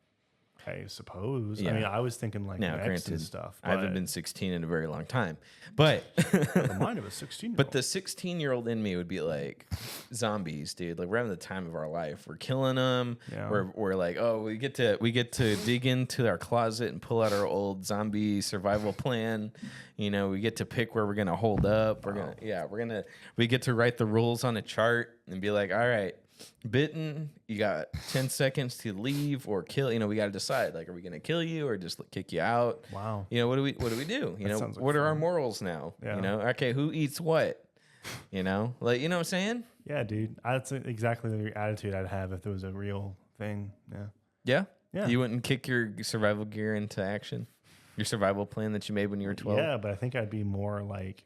I suppose. Yeah. I mean, I was thinking like Now, X granted, and stuff. I haven't been 16 in a very long time, but the mind of a 16-year-old. but the 16-year-old in me would be like, zombies, dude. Like we're having the time of our life. We're killing them. Yeah. We're like, oh, we get to dig into our closet and pull out our old zombie survival plan. You know, we get to pick where we're gonna hold up. We get to write the rules on a chart and be like, all right. Bitten, you got 10 seconds to leave or kill. You know, we got to decide. Like, are we going to kill you or just kick you out? Wow. You know, what do we do? You know, sounds like what are our fun. morals now? Yeah. You know, okay, who eats what? You know, like, you know what I'm saying? Yeah, dude. That's exactly the attitude I'd have if it was a real thing. Yeah. Yeah. Yeah. You wouldn't kick your survival gear into action? Your survival plan that you made when you were 12? Yeah, but I think I'd be more like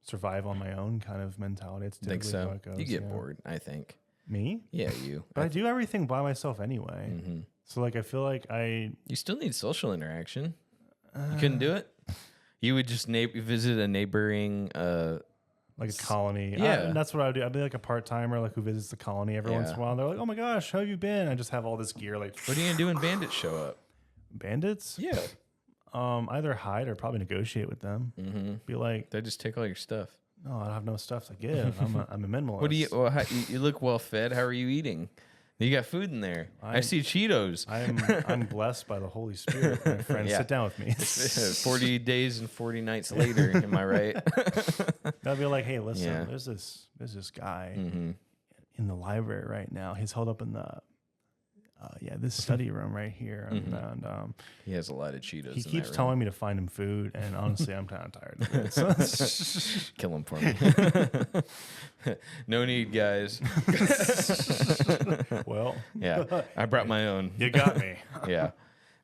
survive on my own kind of mentality. It's Think typically how so? it goes, You get yeah. bored, I think. Me? Yeah, you. But I do everything by myself anyway. Mhm. So like I feel like You still need social interaction. You couldn't do it? You would just visit a neighboring like a colony. Yeah. And that's what I would do. I'd be like a part timer, like who visits the colony every once in a Yeah. while. They're like, "Oh my gosh, how have you been?" I just have all this gear, like what are you gonna do when bandits show up? bandits. Yeah. Either hide or probably negotiate with them. Mm-hmm. Be like, They just take all your stuff. "No, I have no stuff to give. I'm a minimalist." What do you? Well, you look well fed. How are you eating? You got food in there. I see Cheetos. I'm blessed by the Holy Spirit, my friend. Yeah. Sit down with me. 40 days and 40 nights later. Am I right? I'd be like, "Hey, listen, Yeah. there's this guy Mm-hmm. in the library right now. He's held up in the this study room right here, and He has a lot of Cheetos. he in keeps that telling me to find him food, and honestly, I'm kind of tired of it. So- Kill him for me. No need, guys. well, Yeah, I brought my own. you got me. Yeah.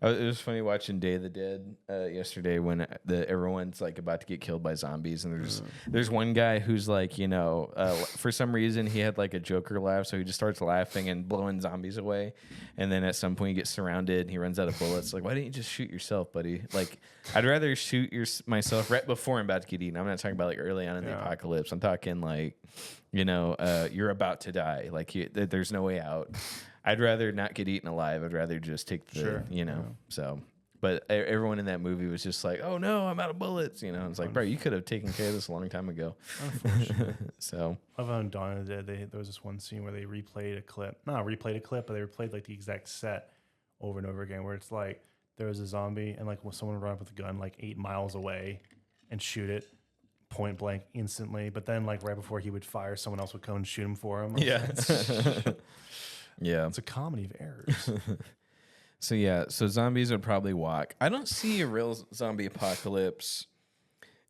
It was funny watching Day of the Dead yesterday when everyone's like about to get killed by zombies, and there's one guy who's like, you know, for some reason he had like a Joker laugh, so he just starts laughing and blowing zombies away, and then at some point he gets surrounded and he runs out of bullets. Like, why didn't you just shoot yourself, buddy? Like, I'd rather shoot myself right before I'm about to get eaten. I'm not talking about like early on in the apocalypse. I'm talking like, you know, you're about to die. Like, there's no way out. I'd rather not get eaten alive. I'd rather just take the, you know, so. But everyone in that movie was just like, oh no, I'm out of bullets. You know, it's like, bro, you could have taken care of this a long time ago. Unfortunately. So. I've on Dawn of the Dead, there was this one scene where they replayed a clip. Not replayed a clip, but they replayed like the exact set over and over again, where it's like there was a zombie and like someone would run up with a gun like 8 miles away and shoot it point blank instantly. But then like right before he would fire, someone else would come and shoot him for him. Yeah. Yeah. It's a comedy of errors. So yeah, so zombies would probably walk. I don't see a real zombie apocalypse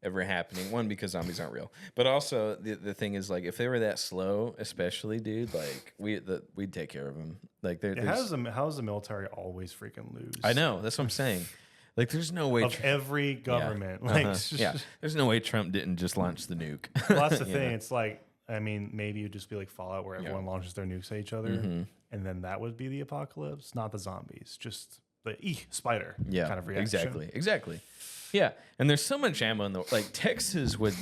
ever happening. One, because zombies aren't real, but also the thing is like if they were that slow, especially dude, like we'd take care of them. Like How does the military always freaking lose? I know, that's what I'm saying. Like there's no way Of every government, like yeah, there's no way Trump didn't just launch the nuke. Well, that's the You thing. know? It's like, I mean, maybe it'd just be like Fallout where everyone launches their nukes at each other, and then that would be the apocalypse, not the zombies, just the spider kind of reaction. Exactly. Yeah, and there's so much ammo in the like Texas would.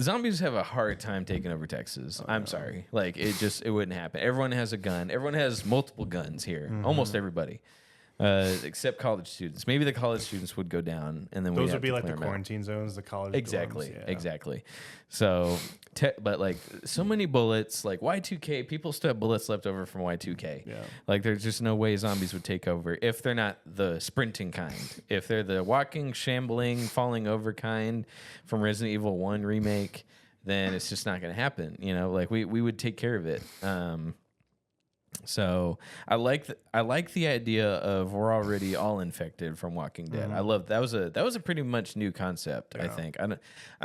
Zombies have a hard time taking over Texas. I'm sorry, like it wouldn't happen. Everyone has a gun. Everyone has multiple guns here. Almost everybody. Except college students. Maybe the college students would go down, and then Those would be like the quarantine zones, the college. Exactly, dorms, yeah. exactly. So, but like so many bullets, like Y2K, people still have bullets left over from Y2K. Yeah. Like there's just no way zombies would take over if they're not the sprinting kind. If they're the walking, shambling, falling over kind from Resident Evil 1 remake, then it's just not going to happen. You know, like we would take care of it. So I like the idea of we're already all infected from Walking Dead. I love that was a pretty much new concept. I Yeah. think I'm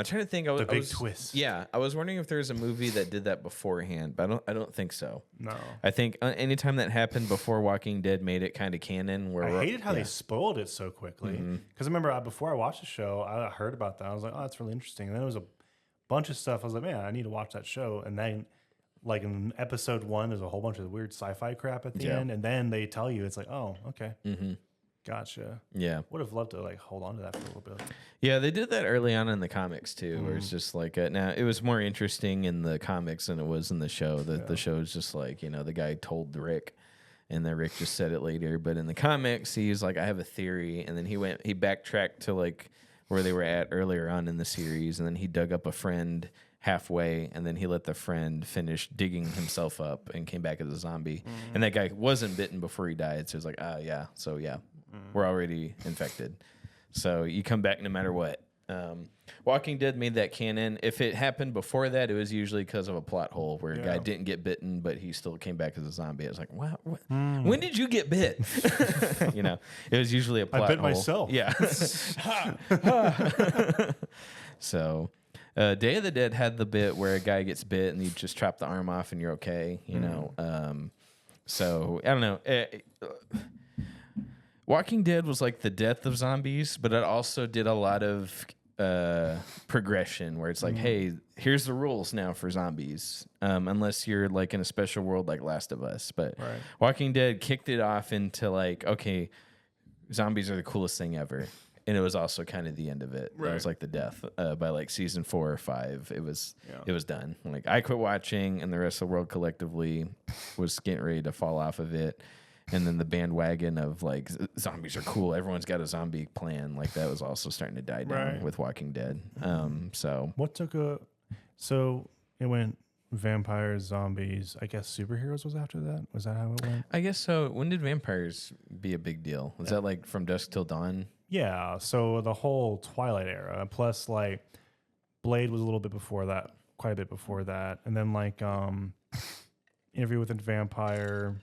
trying to think. I The big was, twist. Yeah, I was wondering if there's a movie that did that beforehand, but I don't think so. No. I think anytime that happened before Walking Dead made it kind of canon. Where I hated how they spoiled it so quickly. Because I remember before I watched the show, I heard about that. I was like, oh, that's really interesting. And then there was a bunch of stuff. I was like, man, I need to watch that show. And then, like in episode 1, there's a whole bunch of weird sci-fi crap at the end. And then they tell you, it's like, oh, okay. Gotcha. Yeah. Would have loved to like hold on to that for a little bit. Yeah, they did that early on in the comics too, where it's just like now it was more interesting in the comics than it was in the show. The show is just like, the guy told Rick, and then Rick just said it later. But in the comics, he's like, I have a theory, and then he backtracked to like where they were at earlier on in the series, and then he dug up a friend halfway, and then he let the friend finish digging himself up and came back as a zombie. And that guy wasn't bitten before he died, so it's like, we're already infected. So you come back no matter what. Walking Dead made that canon. If it happened before that, it was usually because of a plot hole where a guy didn't get bitten, but he still came back as a zombie. I was like, wow, when did you get bit? It was usually a plot hole. I bit myself. Yeah. So Day of the Dead had the bit where a guy gets bit and you just chop the arm off and you're okay, so I don't know. Walking Dead was like the death of zombies, but it also did a lot of progression where it's like, hey, here's the rules now for zombies, unless you're like in a special world like Last of Us. But Walking Dead kicked it off into like, okay, zombies are the coolest thing ever. And it was also kind of the end of it. It was like the death by like season 4 or 5. It was done. Like I quit watching, and the rest of the world collectively was getting ready to fall off of it. And then the bandwagon of like zombies are cool. Everyone's got a zombie plan. Like that was also starting to die down with Walking Dead. So what took a? So it went vampires, zombies. I guess superheroes was after that. Was that how it went? I guess so. When did vampires be a big deal? Was that like from dusk till dawn? Yeah. So the whole Twilight era, plus like Blade was a little bit before that, quite a bit before that, and then like Interview with a Vampire.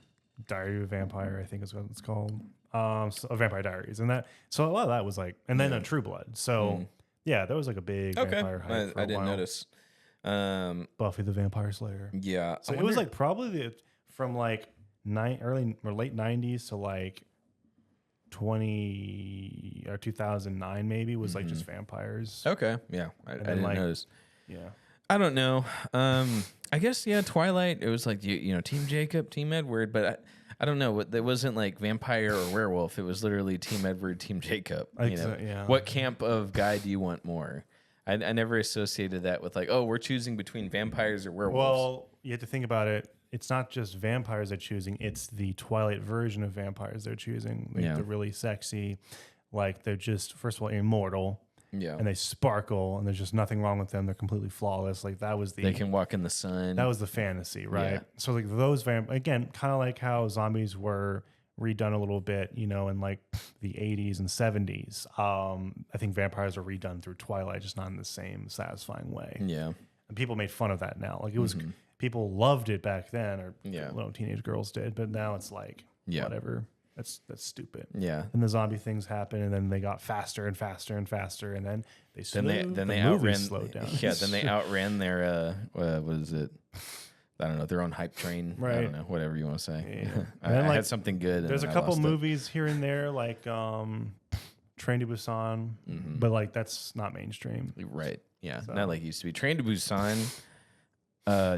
Diary of a Vampire, I think is what it's called. Vampire Diaries, and that. So a lot of that was like, and then a True Blood. So yeah, that was like a big vampire hype for I a didn't while. notice. Buffy the Vampire Slayer. Yeah, So it was like probably from like early or late 90s to like 20 or 2009 maybe was like just vampires. Okay, yeah, I didn't notice. Yeah. I don't know. I guess Twilight. It was like Team Jacob, Team Edward, but I don't know. It wasn't like vampire or werewolf. It was literally Team Edward, Team Jacob. What camp of guy do you want more? I never associated that with like, oh, we're choosing between vampires or werewolves. Well, you have to think about it. It's not just vampires they're choosing. It's the Twilight version of vampires they're choosing. Like, they're really sexy. Like they're just, first of all, immortal. Yeah. And they sparkle, and there's just nothing wrong with them. They're completely flawless. Like that was they can walk in the sun. That was the fantasy, right? Yeah. So like those again, kind of like how zombies were redone a little bit, in like the 80s and 70s. I think vampires are redone through Twilight, just not in the same satisfying way. Yeah. And people made fun of that now. Like it was, people loved it back then, or teenage girls did, but now it's like whatever. That's stupid. Yeah. And the zombie things happen, and then they got faster and faster and faster, and then they slowed down. Yeah. Then they outran their what is it? I don't know, their own hype train. Right. I don't know, whatever you want to say. Yeah. I had something good. There's a couple movies here and there, like Train to Busan, but like that's not mainstream. Right. Yeah. So. Not like it used to be. Train to Busan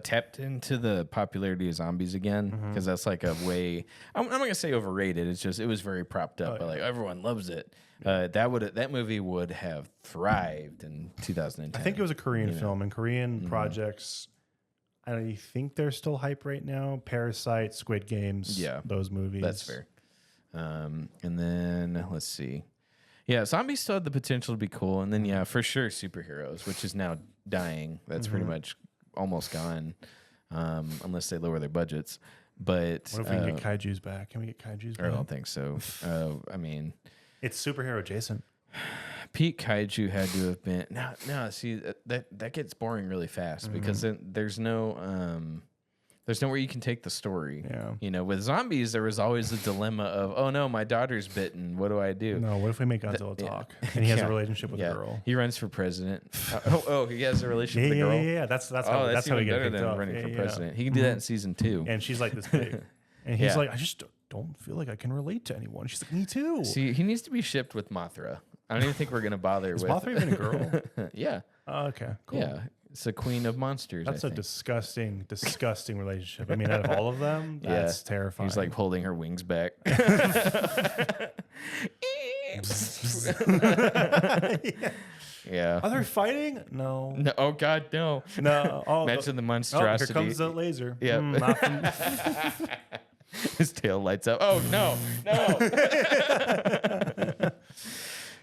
tapped into the popularity of zombies again, because that's like a way. I'm not gonna say overrated. It's just it was very propped up, but like everyone loves it. That movie would have thrived in 2010. I think it was a Korean film, and Korean projects. I think they're still hype right now. Parasite, Squid Games, those movies. That's fair. And then let's see. Yeah, zombies still had the potential to be cool, and then for sure superheroes, which is now dying. That's pretty much almost gone, unless they lower their budgets. But what if we can get kaiju's back? Can we get kaiju's back? I don't think so. I mean, it's superhero adjacent. Peak kaiju had to have been no. See that gets boring really fast because then there's no There's nowhere you can take the story. Yeah. You know, with zombies, there was always a dilemma of, oh no, my daughter's bitten. What do I do? No, what if we make Godzilla talk and he has a relationship with a girl? He runs for president. He has a relationship with a girl. Yeah. That's how that's how he gets better picked than up. running for Yeah. president. He can do that in season 2. And she's like this big, and he's like, I just don't feel like I can relate to anyone. She's like, me too. See, he needs to be shipped with Mothra. I don't even think we're gonna bother Is with. Mothra even a girl? Yeah. Oh, okay, cool. Yeah. It's a queen of monsters. That's I a think. disgusting relationship. I mean, out of all of them, that's terrifying. He's like holding her wings back. Yeah. Are they fighting? No. No, oh God, no. No. Oh, Mention the oh, monstrosity. here comes the laser. Yep. Not from- His tail lights up. Oh no, no.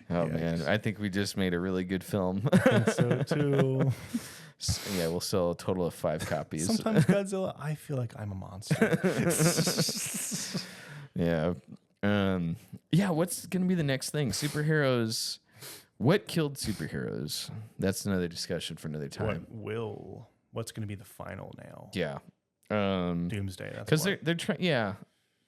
Oh man, I think we just made a really good film. so too. Yeah, we'll sell a total of 5 copies. Sometimes Godzilla, I feel like I'm a monster. Yeah. Yeah, what's going to be the next thing? Superheroes. What killed superheroes? That's another discussion for another time. What's going to be the final now? Yeah. Doomsday. Because they're trying. Yeah.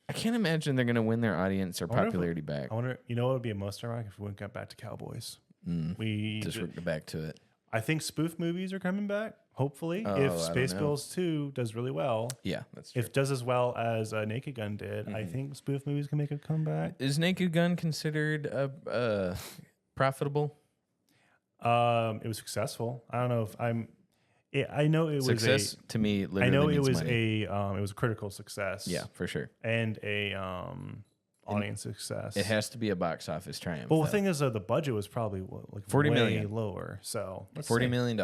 I can't imagine they're going to win their audience or popularity back. I wonder, you know what would be most ironic if we went back to Cowboys? We Just go back to it. I think spoof movies are coming back, hopefully. Oh, If I don't Spaceballs 2 does really well. Yeah, that's true. If it does as well as Naked Gun did, I think spoof movies can make a comeback. Is Naked Gun considered profitable? It was successful. I don't know if I'm. I know it was Success to me. Literally I know it means was money. it was a critical success. Yeah, for sure. And a audience success. It has to be a box office triumph. Well, though. the thing is, the budget was probably like 40 way million. lower. So $40 million.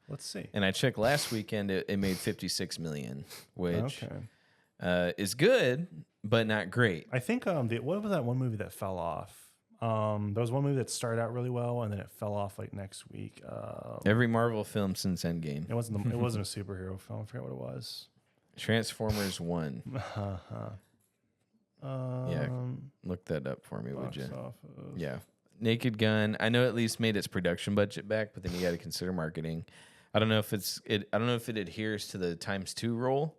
Let's see. And I checked last weekend; it made 56 million, which Okay. is good, but not great. I think what was that one movie that fell off? There was one movie that started out really well and then it fell off like next week. Every Marvel film since Endgame. It wasn't a superhero film. I forget what it was. Transformers 1. Yeah, look that up for me, would you? Office. Yeah. Naked Gun. I know at least made its production budget back, but then you got to consider marketing. I don't know if I don't know if it adheres to the ×2 rule,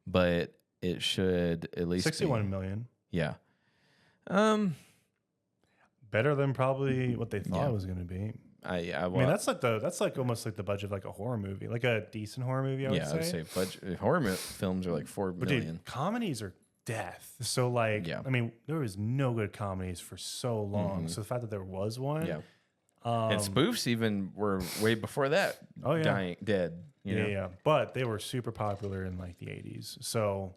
but it should at least 61 million. Yeah. Better than probably what they thought it was going to be. I mean, that's like almost like the budget of like a horror movie, like a decent horror movie. I would say horror films are like 4 million. Dude, comedies are death. So like, I mean, there was no good comedies for so long. So the fact that there was one, and spoofs even were way before that. Oh yeah, dead. You know? Yeah. But they were super popular in like the 80s. So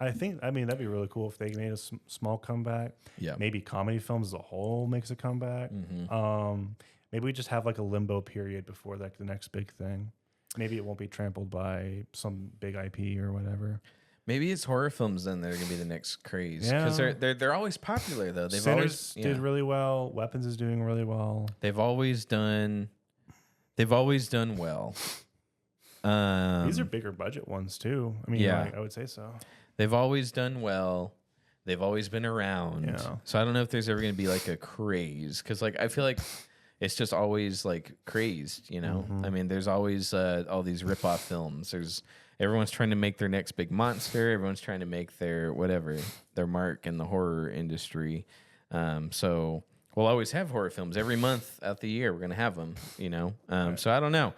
I think that'd be really cool if they made a small comeback. Yeah, maybe comedy films as a whole makes a comeback. Maybe we just have like a limbo period before like the next big thing. Maybe it won't be trampled by some big IP or whatever. Maybe it's horror films then that are gonna be the next craze because they're always popular though. Sinners did really well. Weapons is doing really well. They've always done well. These are bigger budget ones too. I mean, I would say so. They've always done well. They've always been around. Yeah. So I don't know if there's ever going to be like a craze because like I feel like it's just always like crazed, you know? I mean, there's always all these ripoff films. Everyone's trying to make their next big monster. Everyone's trying to make their mark in the horror industry. So we'll always have horror films every month out the year. We're going to have them, you know? So I don't know.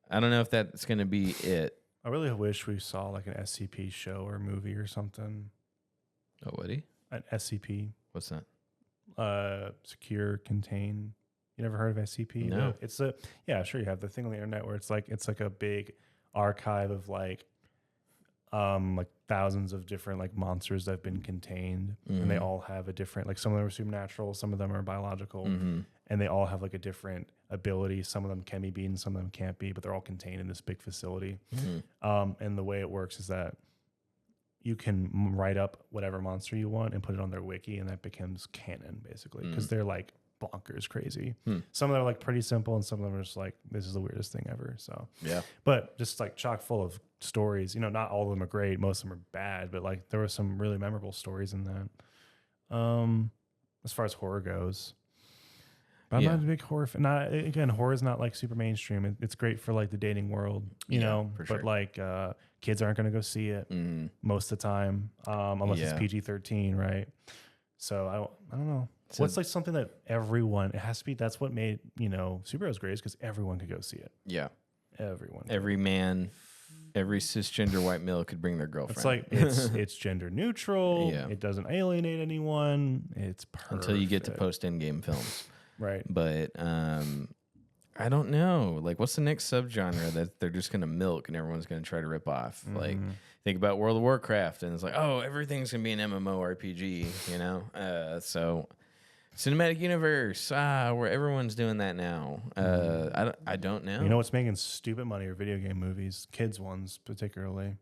I don't know if that's going to be it. I really wish we saw like an SCP show or movie or something. Oh, Woody? An SCP. What's that? Secure, contain. You never heard of SCP? No. It's sure you have the thing on the internet where it's like a big archive of like thousands of different like monsters that have been contained, and they all have a different, like some of them are supernatural, some of them are biological, and they all have like a different ability. Some of them can be beaten, some of them can't be, but they're all contained in this big facility. And the way it works is that you can write up whatever monster you want and put it on their wiki, and that becomes canon basically, because they're like bonkers crazy. Some of them are like pretty simple, and some of them are just like, this is the weirdest thing ever. So yeah, but just like chock full of stories. You know, not all of them are great, most of them are bad, but like there were some really memorable stories in that. As far as horror goes, But I'm Yeah. not a big horror fan. Not again, horror is not like super mainstream. It's great for like the dating world, you Yeah, know. for But sure. like kids aren't going to go see it most of the time, unless Yeah. it's PG-13, right? So I don't know. So- What's like something that everyone, it has to be, that's what made, you know, superheroes great, is because everyone could go see it. Yeah. Everyone. Every man, every cisgender white male could bring their girlfriend. It's like it's gender neutral. Yeah. It doesn't alienate anyone. It's perfect. until you get to post Endgame films. Right. But I don't know. Like, what's the next subgenre that they're just gonna milk and everyone's gonna try to rip off? Like, think about World of Warcraft, and it's like, oh, everything's gonna be an MMORPG, you know? So, cinematic universe, where everyone's doing that now. I don't know. You know what's making stupid money are video game movies, kids ones particularly.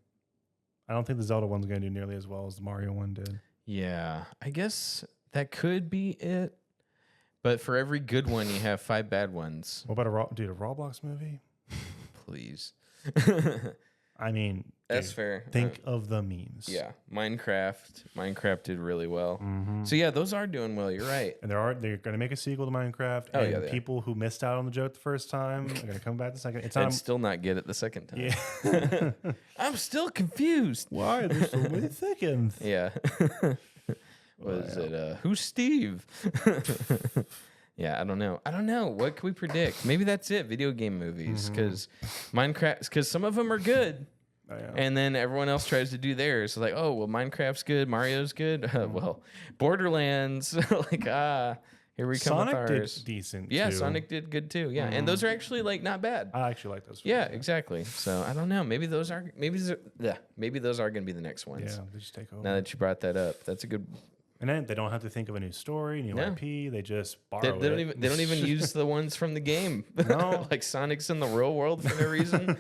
I don't think the Zelda one's going to do nearly as well as the Mario one did. Yeah, I guess that could be it. But for every good one, you have 5 bad ones. What about a Roblox movie? Please. I mean, That's dude, fair. Think of the memes. Yeah, Minecraft did really well. Mm-hmm. So yeah, those are doing well. You're right. And they're going to make a sequel to Minecraft. Oh, and yeah, they are. people who missed out on the joke the first time are going to come back the second. It's I'd not. still not get it the second time. Yeah. I'm still confused. Why are there so many thickens? Yeah. Was it who's Steve? Yeah, I don't know. What can we predict? Maybe that's it. Video game movies, because Minecraft, because some of them are good. Oh, yeah. And then everyone else tries to do theirs. So like, oh, well, Minecraft's good, Mario's good. Well, Borderlands, like, here we come Sonic with did ours. decent. Yeah, too. Sonic did good too. Yeah, and those are actually like not bad. I actually like those. Yeah, exactly. So I don't know. Maybe those are maybe those are going to be the next ones. Yeah, they just take over. Now that you brought that up, that's a good. And then they don't have to think of a new story, new No. IP. They just borrow They it. don't even use the ones from the game. No. Like Sonic's in the real world for no reason.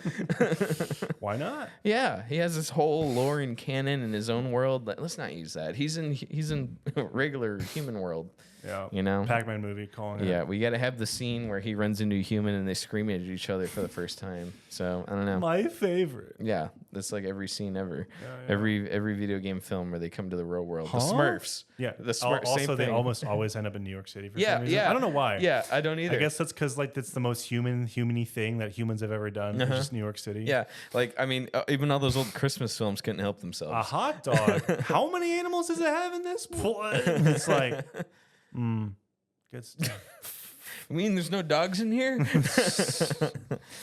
Why not? Yeah, he has this whole lore and canon in his own world. Let's not use that. He's in regular human world. Yeah. You know? Pac-Man movie calling it. Yeah, we got to have the scene where he runs into a human and they scream at each other for the first time. So I don't know. My favorite. Yeah, that's like every scene ever. Yeah. Every video game film where they come to the real world. The Huh? Smurfs. Yeah. The Smurfs. Also, same they thing. almost always end up in New York City for Yeah, some reason. yeah. I don't know why. Yeah, I don't either. I guess that's because like that's the most humany thing that humans have ever done. It's just New York City. Yeah, like I mean, even all those old Christmas films couldn't help themselves. A hot dog. How many animals does it have in this? It's like, good stuff. I mean, there's no dogs in here.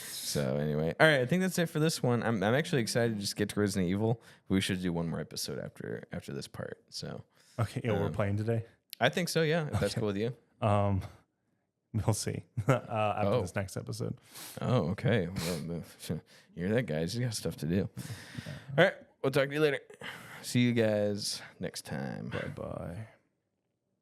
So anyway, all right. I think that's it for this one. I'm actually excited to just get to Resident Evil. We should do one more episode after this part. So Okay, yeah, we're playing today. I think so. Yeah, if that's cool with you. We'll see after this next episode. Oh, okay. Well, you're that guy. You got stuff to do. All right. We'll talk to you later. See you guys next time. Bye bye.